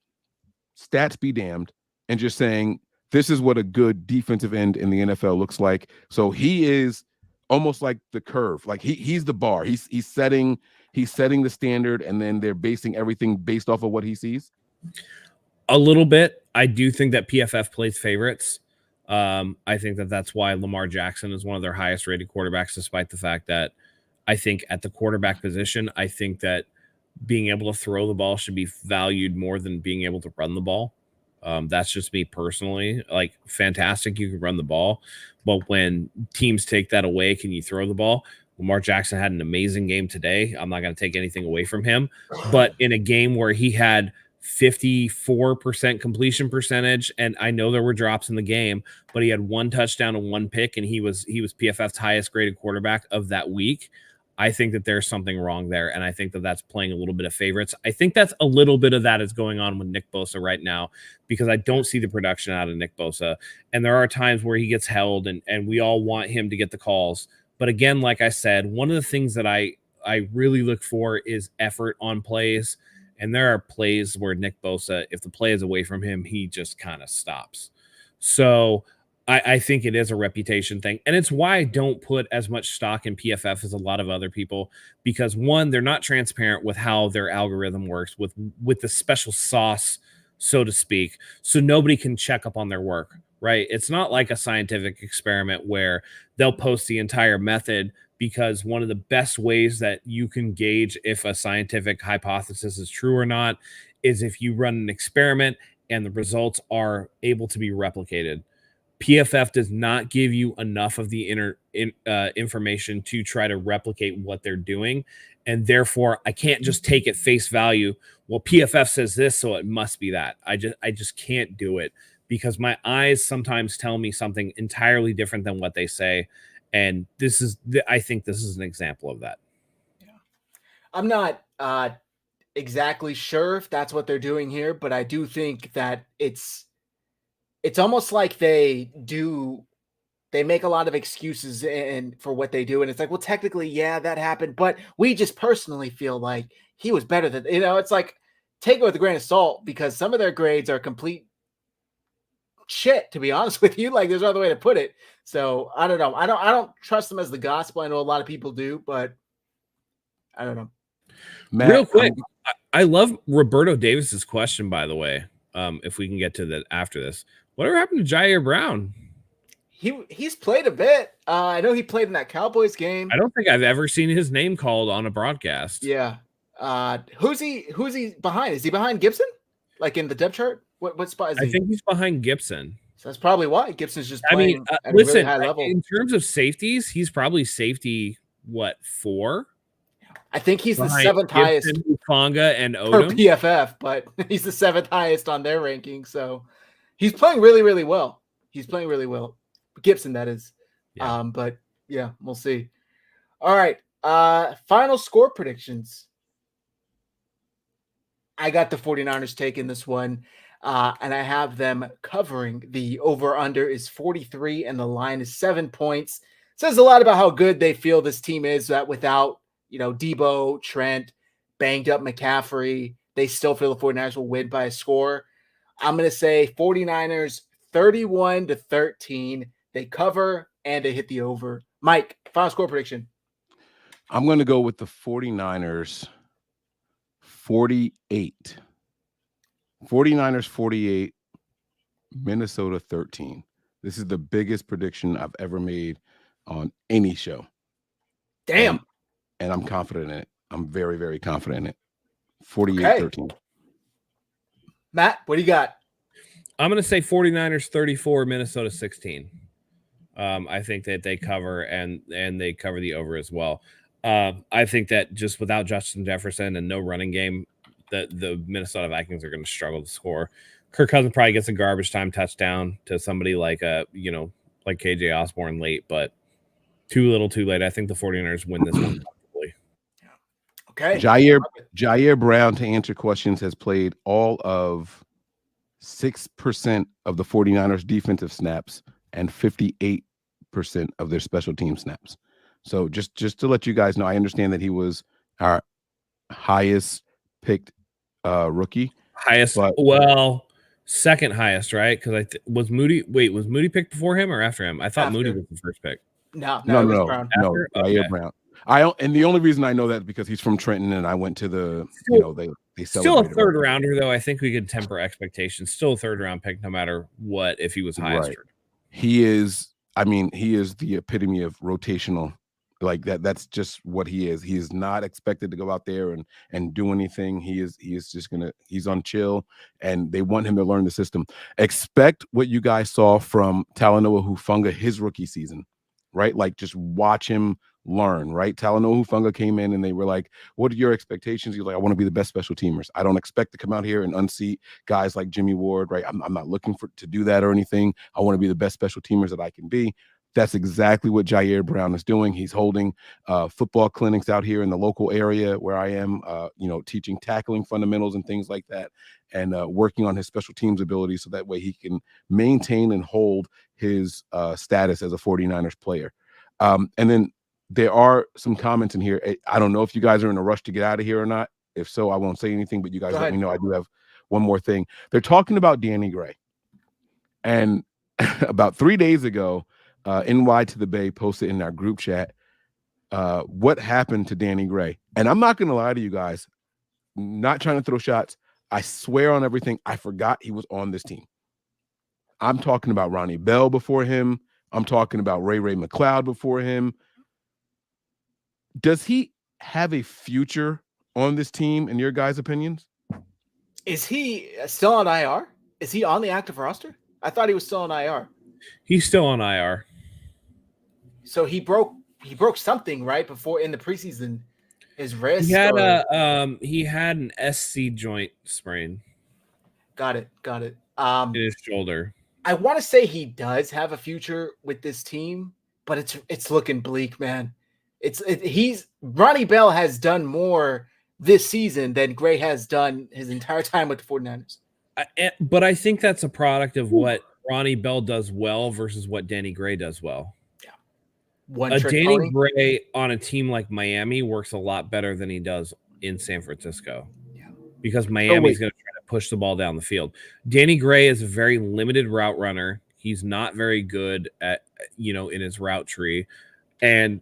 Speaker 3: stats be damned, and just saying this is what a good defensive end in the NFL looks like, so he is almost like the curve, like he's the bar, he's setting the standard, and then they're basing everything based off of what he sees?
Speaker 2: A little bit. I do think that PFF plays favorites. I think that that's why Lamar Jackson is one of their highest rated quarterbacks, despite the fact that I think at the quarterback position, I think that being able to throw the ball should be valued more than being able to run the ball. That's just me personally. Like, fantastic, you can run the ball, but when teams take that away, can you throw the ball? Lamar Jackson had an amazing game today. I'm not going to take anything away from him, but in a game where he had 54% completion percentage, and I know there were drops in the game, but he had 1 touchdown and 1 pick, and he was PFF's highest graded quarterback of that week. I think that there's something wrong there, and I think that that's playing a little bit of favorites. I think that's a little bit of that is going on with Nick Bosa right now, because I don't see the production out of Nick Bosa, and there are times where he gets held, and we all want him to get the calls. But again, like I said, one of the things that I really look for is effort on plays. And there are plays where Nick Bosa, if the play is away from him, he just kind of stops. So I think it is a reputation thing. And it's why I don't put as much stock in PFF as a lot of other people. Because, one, they're not transparent with how their algorithm works, with the special sauce, so to speak. So nobody can check up on their work, right? It's not like a scientific experiment where they'll post the entire method, because one of the best ways that you can gauge if a scientific hypothesis is true or not is if you run an experiment and the results are able to be replicated. PFF does not give you enough of the information to try to replicate what they're doing. And therefore, I can't just take it face value. Well, PFF says this, so it must be that. I just can't do it because my eyes sometimes tell me something entirely different than what they say. And I think this is an example of that.
Speaker 1: Yeah. I'm not exactly sure if that's what they're doing here, but I do think that it's almost like they make a lot of excuses and for what they do. And it's like, well, technically, yeah, that happened, but we just personally feel like he was better than, it's like, take it with a grain of salt because some of their grades are complete shit, to be honest with you. Like, there's no other way to put it. So I don't know. I don't trust them as the gospel. I know a lot of people do, but I don't know.
Speaker 3: Matt,
Speaker 2: real quick, I love Roberto Davis's question, by the way. If we can get to that after this, whatever happened to Jair Brown?
Speaker 1: He's played a bit. I know he played in that Cowboys game.
Speaker 2: I don't think I've ever seen his name called on a broadcast.
Speaker 1: Yeah. Who's he behind? Is he behind Gibson? Like in the depth chart? What spot is he?
Speaker 2: I think he's behind Gibson.
Speaker 1: So that's probably why Gibson's just playing at a
Speaker 2: listen,
Speaker 1: really high level.
Speaker 2: In terms of safeties, he's probably safety 4?
Speaker 1: I think he's the 7th highest
Speaker 2: Hufanga and
Speaker 1: per
Speaker 2: Odom.
Speaker 1: PFF, but he's the 7th highest on their ranking. So he's playing really, really well. He's playing really well. Gibson, that is.
Speaker 2: Yeah.
Speaker 1: But yeah, we'll see. All right. Final score predictions. I got the 49ers taking this one. And I have them covering. The over-under is 43 and the line is 7 points. Says a lot about how good they feel this team is, that without, Debo, Trent, banged up McCaffrey, they still feel the 49ers will win by a score. I'm going to say 49ers 31-13. They cover and they hit the over. Mike, final score prediction.
Speaker 3: I'm going to go with the 49ers 48. 49ers 48, Minnesota 13. This is the biggest prediction I've ever made on any show.
Speaker 1: Damn.
Speaker 3: And I'm confident in it. I'm very, very confident in it. 48-13.
Speaker 1: Matt, what do you got?
Speaker 2: I'm going to say 49ers 34, Minnesota 16. I think that they cover and they cover the over as well. I think that just without Justin Jefferson and no running game, the Minnesota Vikings are going to struggle to score. Kirk Cousins probably gets a garbage time touchdown to somebody like like KJ Osborne late, but too little too late. I think the 49ers win this one comfortably.
Speaker 1: Okay.
Speaker 3: Jair Brown, to answer questions, has played all of 6% of the 49ers defensive snaps and 58% of their special team snaps. So just to let you guys know, I understand that he was our highest picked rookie.
Speaker 2: Second highest, right? Because was Moody picked before him or after him? I thought Moody was the first pick.
Speaker 1: No,
Speaker 3: Brown. Jair Brown. And the only reason I know that is because he's from Trenton, and I went to the they
Speaker 2: still a third rounder though. I think we could temper expectations. Still a third round pick, no matter what. If he was highest,
Speaker 3: right. He is. I mean, he is the epitome of rotational. Like that. That's just what he is. He is not expected to go out there and do anything. He is just he's on chill, and they want him to learn the system. Expect what you guys saw from Talanoa Hufanga his rookie season, right? Like just watch him learn, right? Talanoa Hufanga came in and they were like, what are your expectations? He's like, I want to be the best special teamers. I don't expect to come out here and unseat guys like Jimmy Ward, right? I'm not looking to do that or anything. I want to be the best special teamers that I can be. That's exactly what Jair Brown is doing. He's holding football clinics out here in the local area where I am, teaching tackling fundamentals and things like that, and working on his special teams ability so that way he can maintain and hold his status as a 49ers player. And then there are some comments in here. I don't know if you guys are in a rush to get out of here or not. If so, I won't say anything, but you guys let me know. I do have one more thing. They're talking about Danny Gray. And about 3 days ago, NY to the Bay posted in our group chat, what happened to Danny Gray? And I'm not going to lie to you guys, not trying to throw shots. I swear on everything, I forgot he was on this team. I'm talking about Ronnie Bell before him. I'm talking about Ray McLeod before him. Does he have a future on this team, in your guys' opinions?
Speaker 1: Is he still on IR? Is he on the active roster? I thought he was still on IR.
Speaker 2: He's still on IR.
Speaker 1: So he broke something right before in the preseason. His wrist.
Speaker 2: He had he had an SC joint sprain.
Speaker 1: Got it.
Speaker 2: In his shoulder.
Speaker 1: I want to say he does have a future with this team, but it's looking bleak, man. Ronnie Bell has done more this season than Gray has done his entire time with the 49ers.
Speaker 2: But I think that's a product of what Ronnie Bell does well versus what Danny Gray does well.
Speaker 1: Yeah.
Speaker 2: Danny Gray on a team like Miami works a lot better than he does in San Francisco.
Speaker 1: Yeah.
Speaker 2: Because Miami's going to try to push the ball down the field. Danny Gray is a very limited route runner. He's not very good at, in his route tree. And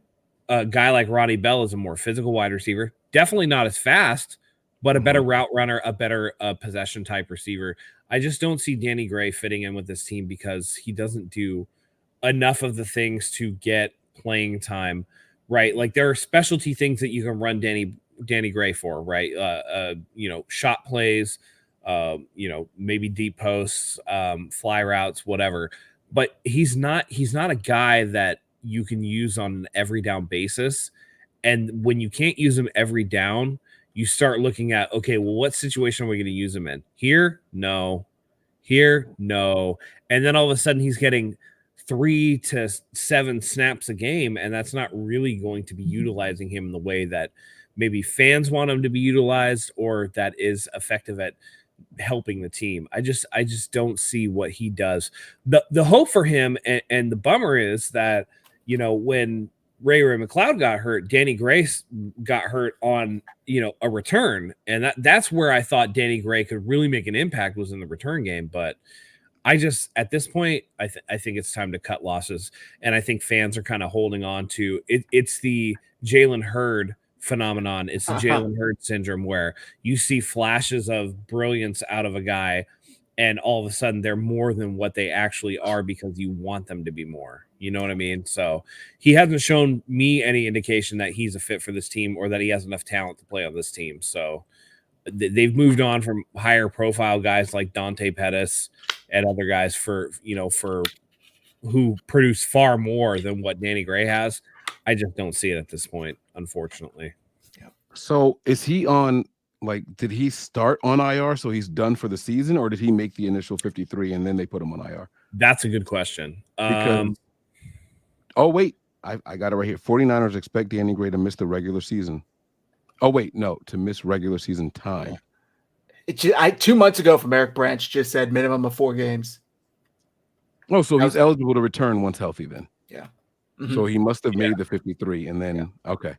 Speaker 2: a guy like Ronnie Bell is a more physical wide receiver. Definitely not as fast, but a better route runner, a better possession type receiver. I just don't see Danny Gray fitting in with this team because he doesn't do enough of the things to get playing time, right? Like there are specialty things that you can run Danny Gray for, right? Shot plays, maybe deep posts, fly routes, whatever. But he's not a guy that you can use on an every down basis. And when you can't use him every down, you start looking at, okay, well, what situation are we going to use him in? Here? No. Here? No. And then all of a sudden he's getting 3 to 7 snaps a game, and that's not really going to be utilizing him in the way that maybe fans want him to be utilized or that is effective at helping the team. I just don't see what he does. The hope for him and the bummer is that, when Ray McLeod got hurt, Danny Gray got hurt on, a return. And that's where I thought Danny Gray could really make an impact was in the return game. But at this point, I think it's time to cut losses. And I think fans are kind of holding on to it. It's the Jalen Hurd phenomenon. It's the Jalen Hurd syndrome where you see flashes of brilliance out of a guy and all of a sudden they're more than what they actually are because you want them to be more. You know what I mean? So he hasn't shown me any indication that he's a fit for this team or that he has enough talent to play on this team. So they've moved on from higher profile guys like Dante Pettis and other guys for who produce far more than what Danny Gray has. I just don't see it at this point, unfortunately.
Speaker 1: Yeah.
Speaker 3: So is he on, did he start on IR so he's done for the season, or did he make the initial 53 and then they put him on IR?
Speaker 2: That's a good question.
Speaker 3: Oh, wait, I got it right here. 49ers expect Danny Gray to miss the regular season. Oh, wait, no, to miss regular season time.
Speaker 1: 2 months ago from Eric Branch just said minimum of 4 games.
Speaker 3: Oh, so he's eligible to return once healthy then.
Speaker 1: Yeah.
Speaker 3: Mm-hmm. So he must have made the 53 and then okay.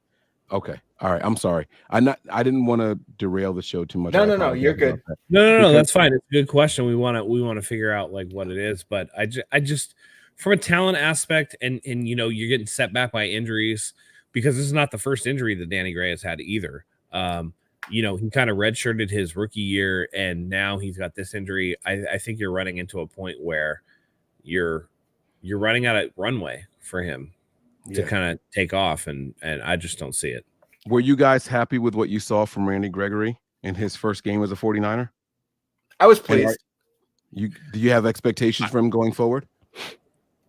Speaker 3: All right. I'm sorry. I didn't want to derail the show too much.
Speaker 1: No, you're good.
Speaker 2: No, that's fine. It's a good question. We want to figure out what it is, but I just from a talent aspect and you're getting set back by injuries because this is not the first injury that Danny Gray has had either. He kind of redshirted his rookie year and now he's got this injury. I think you're running into a point where you're running out of runway for him to kind of take off, and I just don't see it.
Speaker 3: Were you guys happy with what you saw from Randy Gregory in his first game as a 49er?
Speaker 1: I was pleased.
Speaker 3: Do you have expectations for him going forward?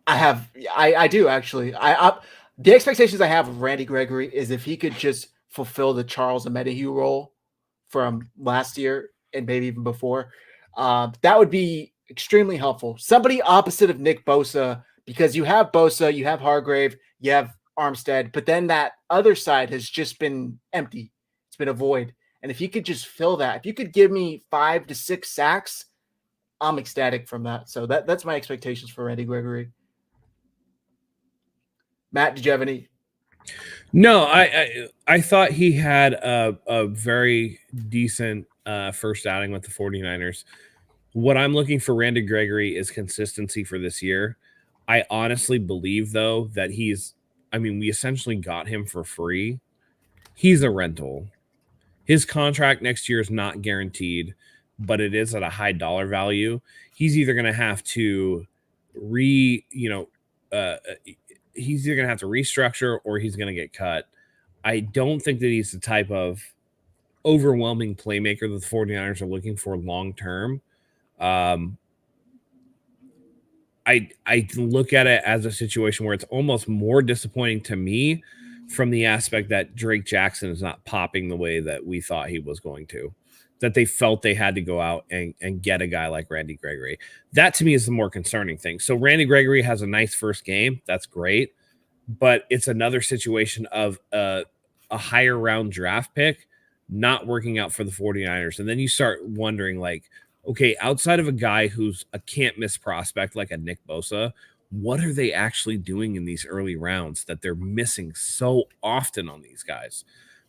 Speaker 1: I do actually. The expectations I have of Randy Gregory is if he could just fulfill the Charles Omenihu role from last year and maybe even before, that would be extremely helpful. Somebody opposite of Nick Bosa, because you have Bosa, you have Hargrave, you have Armstead, but then that other side has just been empty. It's been a void. And if you could just fill that, if you could give me 5 to 6 sacks, I'm ecstatic from that. So that's my expectations for Randy Gregory. Matt, did you have any?
Speaker 2: No, I thought he had a very decent first outing with the 49ers. What I'm looking for Randy Gregory is consistency for this year. I honestly believe, though, that we essentially got him for free. He's a rental. His contract next year is not guaranteed, but it is at a high dollar value. He's either going to have to he's either going to have to restructure or he's going to get cut. I don't think that he's the type of overwhelming playmaker that the 49ers are looking for long-term. I look at it as a situation where it's almost more disappointing to me from the aspect that Drake Jackson is not popping the way that we thought he was going to, that they felt they had to go out and get a guy like Randy Gregory. That to me is the more concerning thing. So Randy Gregory has a nice first game. That's great. But it's another situation of a higher round draft pick not working out for the 49ers. And then you start wondering, like, okay, outside of a guy who's a can't miss prospect like a Nick Bosa, what are they actually doing in these early rounds that they're missing so often on these guys?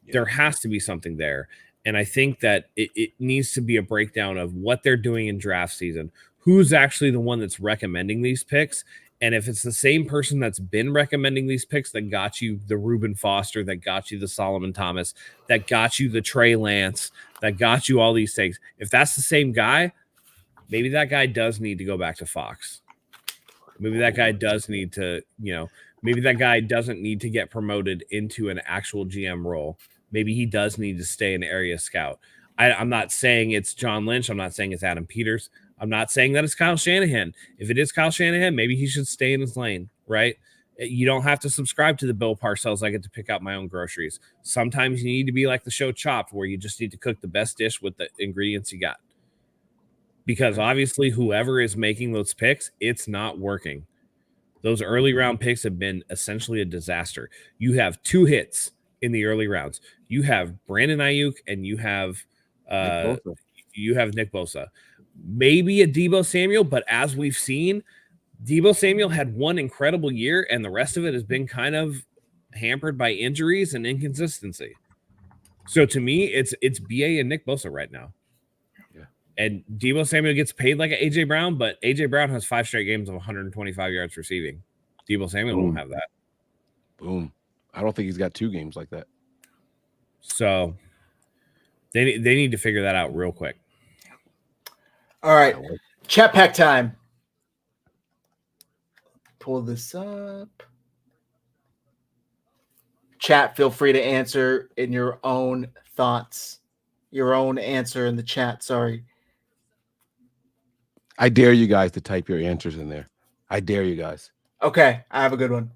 Speaker 2: Yeah. There has to be something there. And I think that it needs to be a breakdown of what they're doing in draft season, who's actually the one that's recommending these picks. And if it's the same person that's been recommending these picks that got you the Reuben Foster, that got you the Solomon Thomas, that got you the Trey Lance, that got you all these things, if that's the same guy, maybe that guy does need to go back to Fox. Maybe that guy does need to, maybe that guy doesn't need to get promoted into an actual GM role. Maybe he does need to stay an area scout. I'm not saying it's John Lynch. I'm not saying it's Adam Peters. I'm not saying that it's Kyle Shanahan. If it is Kyle Shanahan, maybe he should stay in his lane, right? You don't have to subscribe to the Bill Parcells. I get to pick out my own groceries. Sometimes you need to be like the show Chopped, where you just need to cook the best dish with the ingredients you got. Because obviously whoever is making those picks, it's not working. Those early round picks have been essentially a disaster. You have 2 hits in the early rounds. You have Brandon Ayuk and you have Nick Bosa. Maybe a Deebo Samuel, but as we've seen, Deebo Samuel had one incredible year, and the rest of it has been kind of hampered by injuries and inconsistency. So to me, it's BA and Nick Bosa right now. Yeah. And Deebo Samuel gets paid like an AJ Brown, but AJ Brown has 5 straight games of 125 yards receiving. Deebo Samuel won't have that.
Speaker 3: Boom. I don't think he's got 2 games like that.
Speaker 2: So they need to figure that out real quick.
Speaker 1: All right, chat pack time. Pull this up. Chat, feel free to answer in your own thoughts. Your own answer in the chat, sorry.
Speaker 3: I dare you guys to type your answers in there. I dare you guys.
Speaker 1: Okay, I have a good one.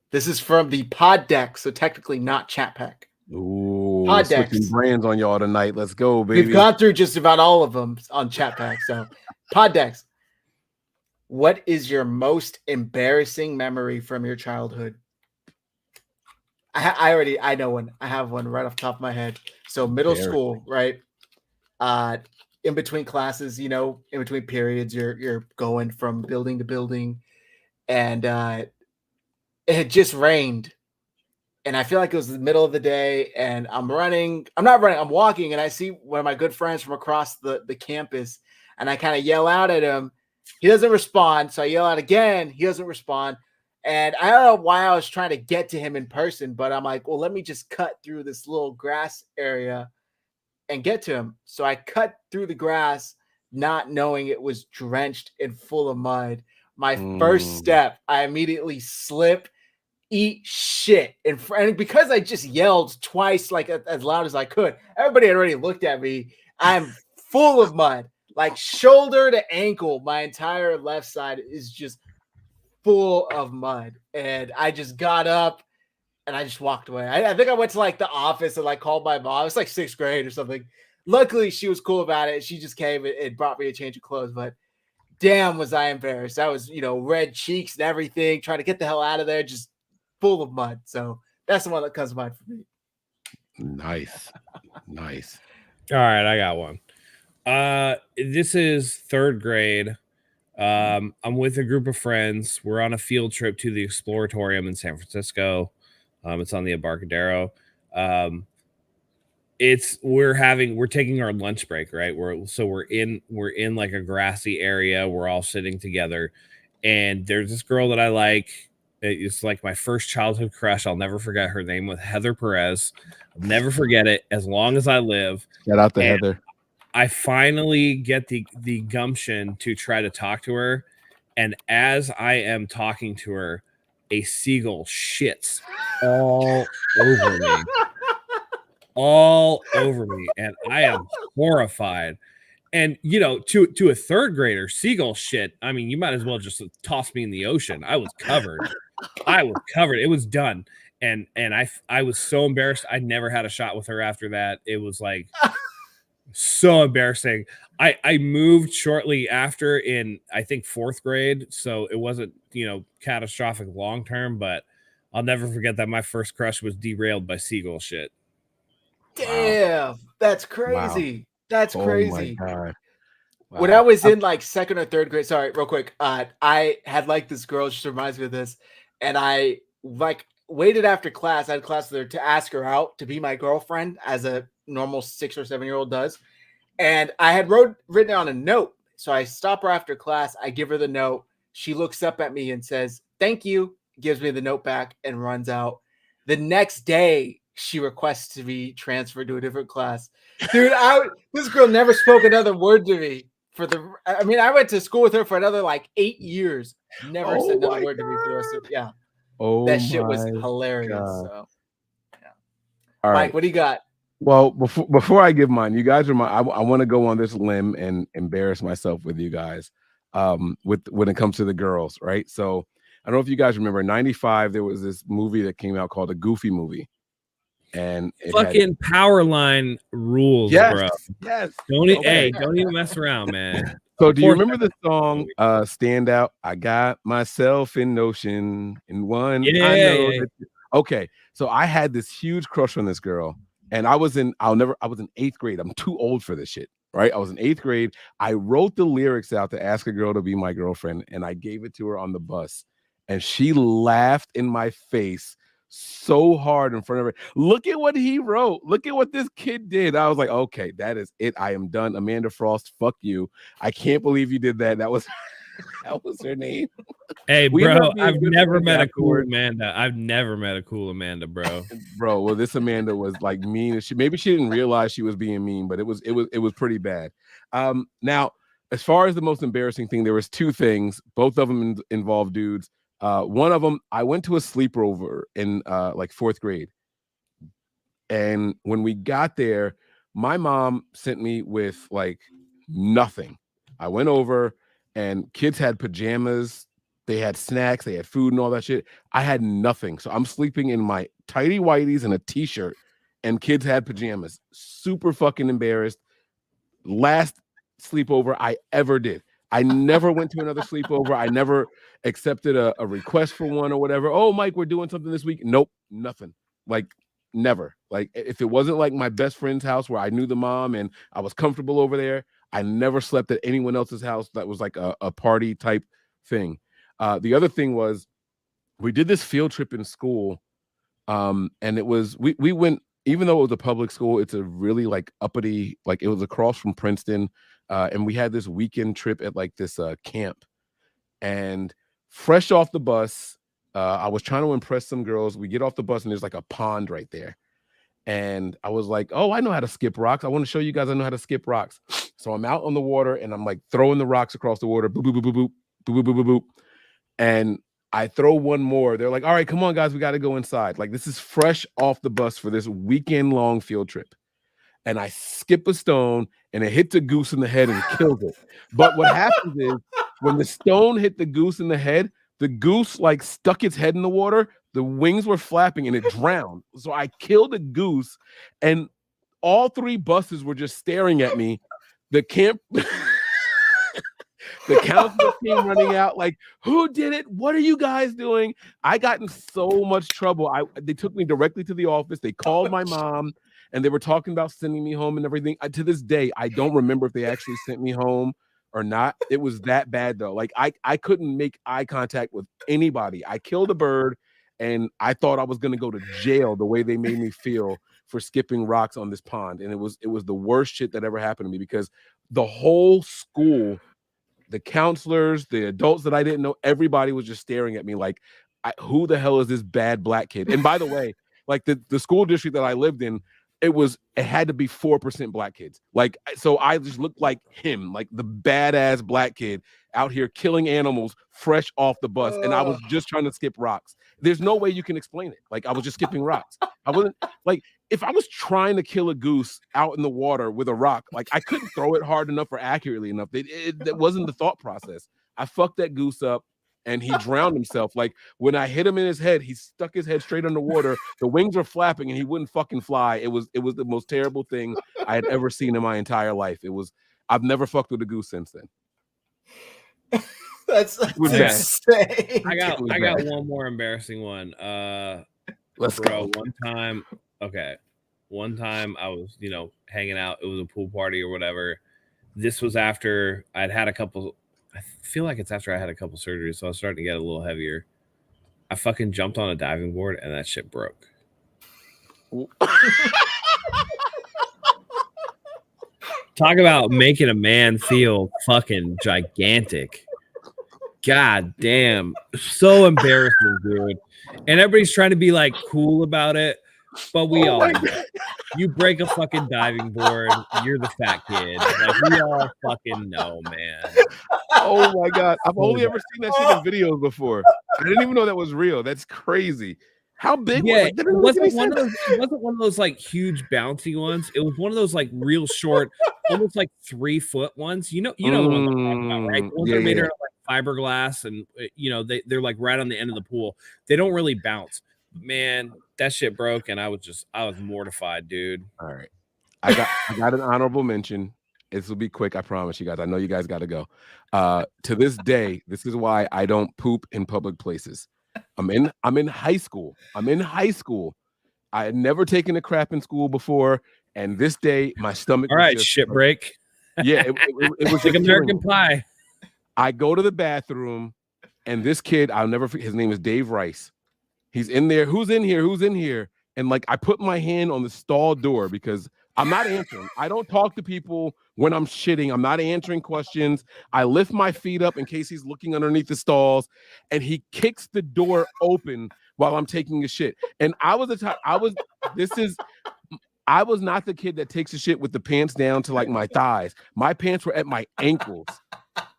Speaker 1: This is from the pod deck, so technically not chat pack.
Speaker 3: Ooh, switching brands on y'all tonight. Let's go, baby.
Speaker 1: We've gone through just about all of them on chat pack. So, pod decks. What is your most embarrassing memory from your childhood? I know one. I have one right off the top of my head. So middle school, right? In between classes, in between periods, you're going from building to building, and it had just rained. And I feel like it was the middle of the day, and I'm running. I'm not running. I'm walking, and I see one of my good friends from across the campus, and I kind of yell out at him. He doesn't respond, so I yell out again. He doesn't respond, and I don't know why I was trying to get to him in person, but I'm like, well, let me just cut through this little grass area and get to him. So I cut through the grass, not knowing it was drenched and full of mud. My first step, I immediately slip. Eat shit. And because I just yelled twice, like as loud as I could, everybody had already looked at me. I'm full of mud, like shoulder to ankle. My entire left side is just full of mud. And I just got up and I just walked away. I think I went to like the office and like called my mom. It was like 6th grade or something. Luckily, she was cool about it. She just came and brought me a change of clothes. But damn, was I embarrassed. I was, red cheeks and everything, trying to get the hell out of there. Just full of mud. So that's the one that comes to mind for me.
Speaker 3: Nice.
Speaker 2: All right, I got one. This is 3rd grade. I'm with a group of friends. We're on a field trip to the Exploratorium in San Francisco. It's on the Embarcadero. We're taking our lunch break, right? We're in like a grassy area. We're all sitting together, and there's this girl that I like. It's like my first childhood crush. I'll never forget. Her name was Heather Perez. I'll never forget it as long as I live.
Speaker 3: Shout out to Heather.
Speaker 2: I finally get the gumption to try to talk to her. And as I am talking to her, a seagull shits all over me. And I am horrified. And to a third grader, seagull shit. I mean, you might as well just toss me in the ocean. I was covered. It was done. And I was so embarrassed. I never had a shot with her after that. It was like so embarrassing. I moved shortly after in, I think, 4th grade. So it wasn't, catastrophic long term, but I'll never forget that my first crush was derailed by seagull shit.
Speaker 1: Damn, that's crazy. Wow. That's crazy.
Speaker 3: Oh my God. Wow.
Speaker 1: When I was in like 2nd or 3rd grade, sorry, real quick, I had like this girl, she reminds me of this, and I like waited after class. I had class with her to ask her out to be my girlfriend, as a normal 6 or 7-year-old does. And I had written on a note. So I stop her after class. I give her the note. She looks up at me and says, "Thank you," gives me the note back and runs out. The next day, she requests to be transferred to a different class. Dude, this girl never spoke another word to me I went to school with her for another like 8 years. Never said another word to me for the rest of that shit was hilarious. God. So yeah. All right. Mike, what do you got?
Speaker 3: Well, before I give mine, you guys I want to go on this limb and embarrass myself with you guys when it comes to the girls, right? So I don't know if you guys remember, in 95, there was this movie that came out called a Goofy movie. And
Speaker 2: fucking Powerline rules, bro.
Speaker 3: Yes.
Speaker 2: Don't even mess around, man.
Speaker 3: So do you remember the song Stand Out? I got myself in Notion in one.
Speaker 2: Yeah.
Speaker 3: I know okay. So I had this huge crush on this girl. And I was in 8th grade. I'm too old for this shit, right? I was in 8th grade. I wrote the lyrics out to ask a girl to be my girlfriend, and I gave it to her on the bus. And she laughed in my face so hard in front of her. Look at what he wrote. Look at what this kid did. I was like, okay, that is it. I am done. Amanda Frost, fuck you. I can't believe you did that. That was her name.
Speaker 2: Hey, bro, I've never met a cool Amanda. I've never met a cool Amanda, bro.
Speaker 3: Bro, well, this Amanda was like mean. Maybe she didn't realize she was being mean, but it was pretty bad. Now, as far as the most embarrassing thing, there was 2 things. Both of them involved dudes. One of them, I went to a sleepover in like 4th grade. And when we got there, my mom sent me with like nothing. I went over and kids had pajamas, they had snacks, they had food and all that shit. I had nothing. So I'm sleeping in my tighty whities and a t-shirt, and kids had pajamas. Super fucking embarrassed. Last sleepover I ever did. I never went to another sleepover. I never accepted a request for one or whatever. Oh, Mike, we're doing something this week. Nope, nothing. Like, never. Like, if it wasn't like my best friend's house where I knew the mom and I was comfortable over there, I never slept at anyone else's house that was like a party type thing. The other thing was, we did this field trip in school, and it was we went, even though it was a public school, it's a really like uppity, like it was across from Princeton, and we had this weekend trip at like this camp. And fresh off the bus, I was trying to impress some girls. We get off the bus and there's like a pond right there. And I was like, oh, I know how to skip rocks. I want to show you guys I know how to skip rocks. So I'm out on the water and I'm like throwing the rocks across the water. Boop, boop, boop, boop, boop, boop, boop, boop, boop. And I throw one more. They're like, all right, come on, guys. We got to go inside. Like, this is fresh off the bus for this weekend long field trip. And I skip a stone and it hits a goose in the head and kills it. But what happens is when the stone hit the goose in the head, the goose like stuck its head in the water. The wings were flapping and it drowned. So I killed a goose and all 3 buses were just staring at me. The counselor came running out like, who did it? What are you guys doing? I got in so much trouble. They took me directly to the office. They called my mom and they were talking about sending me home and everything. To this day, I don't remember if they actually sent me home or not. It was that bad though. Like I couldn't make eye contact with anybody. I killed a bird and I thought I was going to go to jail the way they made me feel for skipping rocks on this pond. And it was the worst shit that ever happened to me because the whole school, the counselors, the adults that I didn't know, everybody was just staring at me like, who the hell is this bad black kid? And by the way, like the school district that I lived in, it had to be 4% black kids. Like, so I just looked like him, like the badass black kid out here killing animals fresh off the bus. And I was just trying to skip rocks. There's no way you can explain it. Like, I was just skipping rocks. I wasn't like, if I was trying to kill a goose out in the water with a rock, like I couldn't throw it hard enough or accurately enough. That wasn't the thought process. I fucked that goose up and he drowned himself. Like when I hit him in his head, he stuck his head straight underwater. The wings were flapping and he wouldn't fucking fly. It was the most terrible thing I had ever seen in my entire life. I've never fucked with a goose since then.
Speaker 1: That's insane.
Speaker 2: I got one more embarrassing one.
Speaker 3: Let's go.
Speaker 2: One time I was, hanging out. It was a pool party or whatever. This was after I'd had a couple. I feel like it's after I had a couple surgeries, so I was starting to get a little heavier. I fucking jumped on a diving board and that shit broke. Talk about making a man feel fucking gigantic. God damn. So embarrassing, dude. And everybody's trying to be like cool about it, but we all know. You break a fucking diving board, you're the fat kid. Like we all fucking know, man.
Speaker 3: Oh my God. I've only ever seen that shit in videos before. I didn't even know that was real. That's crazy. How big was it?
Speaker 2: It wasn't one of those like huge bouncy ones. It was one of those like real short, almost like 3 foot ones. You know the ones I'm talking about, right? The ones that are made out of like fiberglass and they're like right on the end of the pool. They don't really bounce. Man, that shit broke and I was mortified, dude.
Speaker 3: All right. I got an honorable mention. This will be quick, I promise you guys. I know you guys got to go. To this day, this is why I don't poop in public places. I'm in high school. I had never taken a crap in school before, and this day my stomach.
Speaker 2: All right, shit break.
Speaker 3: Yeah, it was
Speaker 2: like American Pie.
Speaker 3: I go to the bathroom, and this kid, I'll never forget. His name is Dave Rice. He's in there. Who's in here? Who's in here? And like I put my hand on the stall door because I'm not answering. I don't talk to people when I'm shitting. I'm not answering questions. I lift my feet up in case he's looking underneath the stalls, and he kicks the door open while I'm taking a shit. And I was not the kid that takes a shit with the pants down to like my thighs. My pants were at my ankles.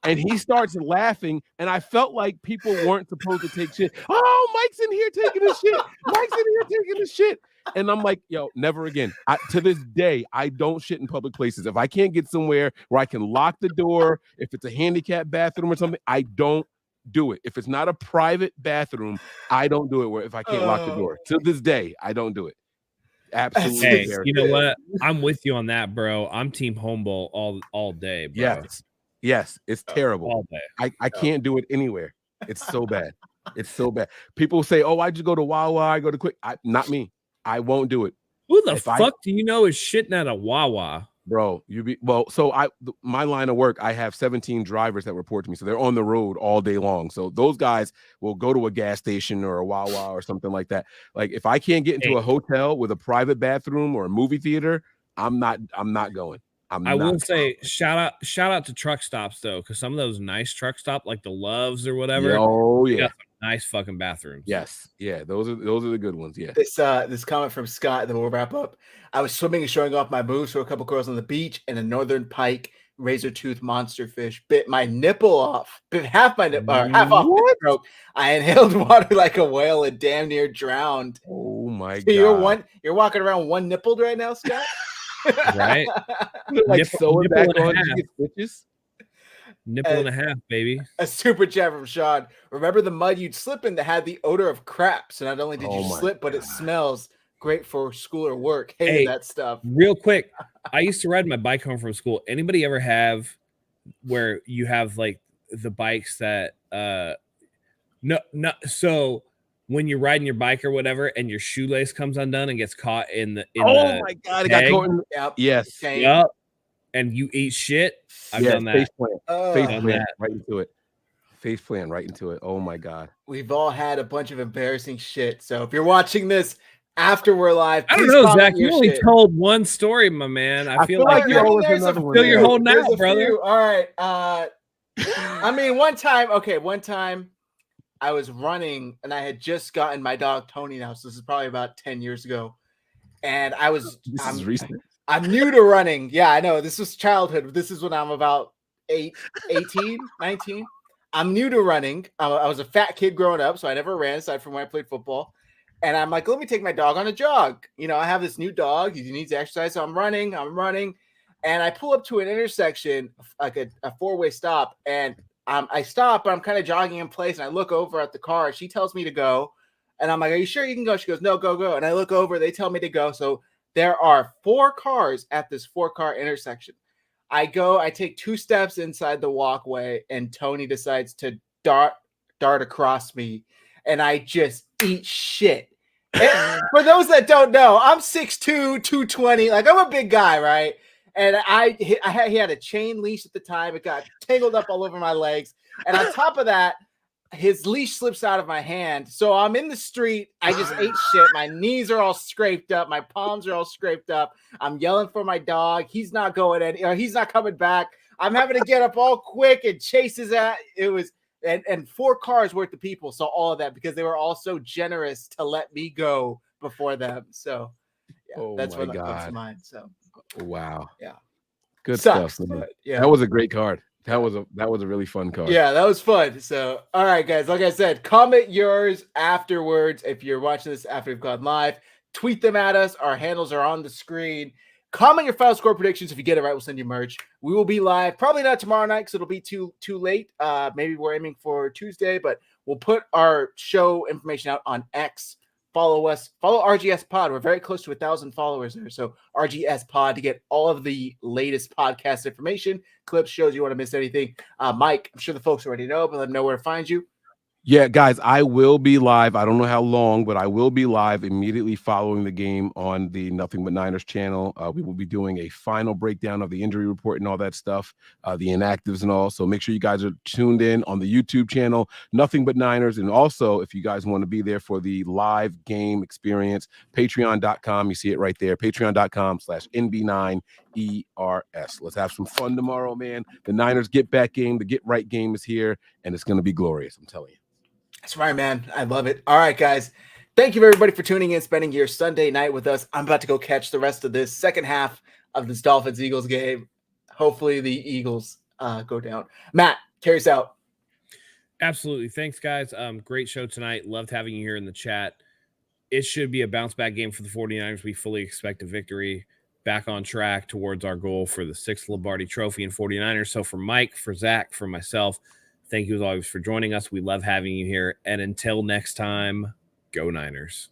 Speaker 3: And he starts laughing, and I felt like people weren't supposed to take shit. Oh, Mike's in here taking a shit. And I'm like, yo, never again. To this day, I don't shit in public places. If I can't get somewhere where I can lock the door, if it's a handicapped bathroom or something, I don't do it. If it's not a private bathroom, I don't do it. Where if I can't lock the door, to this day, I don't do it. Absolutely.
Speaker 2: Hey, you know what? I'm with you on that, bro. I'm team home bowl all day, bro.
Speaker 3: Yes, it's terrible.
Speaker 2: All day.
Speaker 3: I can't do it anywhere. It's so bad. It's so bad. People say, "Oh, I just go to Wawa. I go to Quick." Not me. I won't do it.
Speaker 2: Who the fuck do you know is shitting at a Wawa,
Speaker 3: bro? My line of work, I have 17 drivers that report to me, so they're on the road all day long. So those guys will go to a gas station or a Wawa or something like that. Like if I can't get into a hotel with a private bathroom or a movie theater, I'm not going.
Speaker 2: I will say shout out to truck stops though, because some of those nice truck stops, like the Loves or whatever.
Speaker 3: Yeah.
Speaker 2: Nice fucking bathrooms.
Speaker 3: Yes. Yeah. Those are the good ones. Yeah.
Speaker 1: This comment from Scott, then we'll wrap up. I was swimming and showing off my moves for a couple girls on the beach, and a northern pike razor tooth monster fish bit my nipple off. Bit half my nipple, half off my throat. I inhaled water like a whale and damn near drowned.
Speaker 3: Oh my
Speaker 1: God. You're walking around one nippled right now, Scott?
Speaker 2: Right?
Speaker 3: Like sewing back on stitches.
Speaker 2: Nipple and a half, baby.
Speaker 1: A super chat from Sean. Remember the mud you'd slip in that had the odor of crap. So not only did you slip, but it smells great for school or work. Hey, that stuff.
Speaker 2: Real quick, I used to ride my bike home from school. Anybody ever have where you have like the bikes that so when you're riding your bike or whatever and your shoelace comes undone and gets caught in the
Speaker 3: my God, it got caught in yes.
Speaker 2: Yep. And you eat shit. I've done that.
Speaker 3: Face plant right into it. Face plant right into it. Oh my God.
Speaker 1: We've all had a bunch of embarrassing shit. So if you're watching this after we're live,
Speaker 2: I don't know, Zach. You only told one story, my man. I feel like you're always another one. You're holding out, brother.
Speaker 1: All right. I mean, one time I was running and I had just gotten my dog Tony now. So this is probably about 10 years ago. And this is recent. I'm new to running. Yeah, I know. This was childhood. This is when I'm about 18, 19. I'm new to running. I was a fat kid growing up, so I never ran aside from when I played football. And I'm like, let me take my dog on a jog. You know, I have this new dog. He needs exercise. So I'm running. And I pull up to an intersection, like a four-way stop. And I stop, but I'm kind of jogging in place. And I look over at the car. She tells me to go. And I'm like, are you sure you can go? She goes, no, go. And I look over. They tell me to go. So there are 4 cars at this 4-car intersection. I go, I take 2 steps inside the walkway, and Tony decides to dart across me, and I just eat shit. And for those that don't know, I'm 6'2", 220. Like, I'm a big guy, right? And he had a chain leash at the time. It got tangled up all over my legs. And on top of that, his leash slips out of my hand. So I'm in the street. I just ate shit. My knees are all scraped up. My palms are all scraped up. I'm yelling for my dog. He's not going in. He's not coming back. I'm having to get up all quick and chase his ass. It was and 4 cars worth of people saw all of that because they were all so generous to let me go before them. So yeah, that's what comes to mind. So
Speaker 3: wow.
Speaker 1: Yeah.
Speaker 3: Good
Speaker 1: Sucks,
Speaker 3: stuff.
Speaker 1: but, yeah.
Speaker 3: That was a great card. That was a really fun card.
Speaker 1: Yeah, that was fun. So, all right, guys. Like I said, comment yours afterwards. If you're watching this after we've gone live, tweet them at us. Our handles are on the screen. Comment your final score predictions. If you get it right, we'll send you merch. We will be live, probably not tomorrow night because it'll be too late. Maybe we're aiming for Tuesday, but we'll put our show information out on X. Follow us. Follow RGS Pod. We're very close to 1,000 followers there. So RGS Pod to get all of the latest podcast information, clips, shows. You want to miss anything. Mike, I'm sure the folks already know, but let them know where to find you.
Speaker 3: Yeah, guys, I will be live. I don't know how long, but I will be live immediately following the game on the Nothing But Niners channel. We will be doing a final breakdown of the injury report and all that stuff, the inactives and all. So make sure you guys are tuned in on the YouTube channel, Nothing But Niners. And also, if you guys want to be there for the live game experience, patreon.com. You see it right there, patreon.com/NB9ERS. Let's have some fun tomorrow, man. The Niners get back game, the get right game is here, and it's going to be glorious. I'm telling you.
Speaker 1: That's right, man. I love it. All right, guys. Thank you, everybody, for tuning in, spending your Sunday night with us. I'm about to go catch the rest of this second half of this Dolphins-Eagles game. Hopefully the Eagles go down. Matt, carry us out.
Speaker 2: Absolutely. Thanks, guys. Great show tonight. Loved having you here in the chat. It should be a bounce-back game for the 49ers. We fully expect a victory, back on track towards our goal for the 6th Lombardi Trophy in 49ers. So for Mike, for Zach, for myself, thank you as always for joining us. We love having you here. And until next time, go Niners.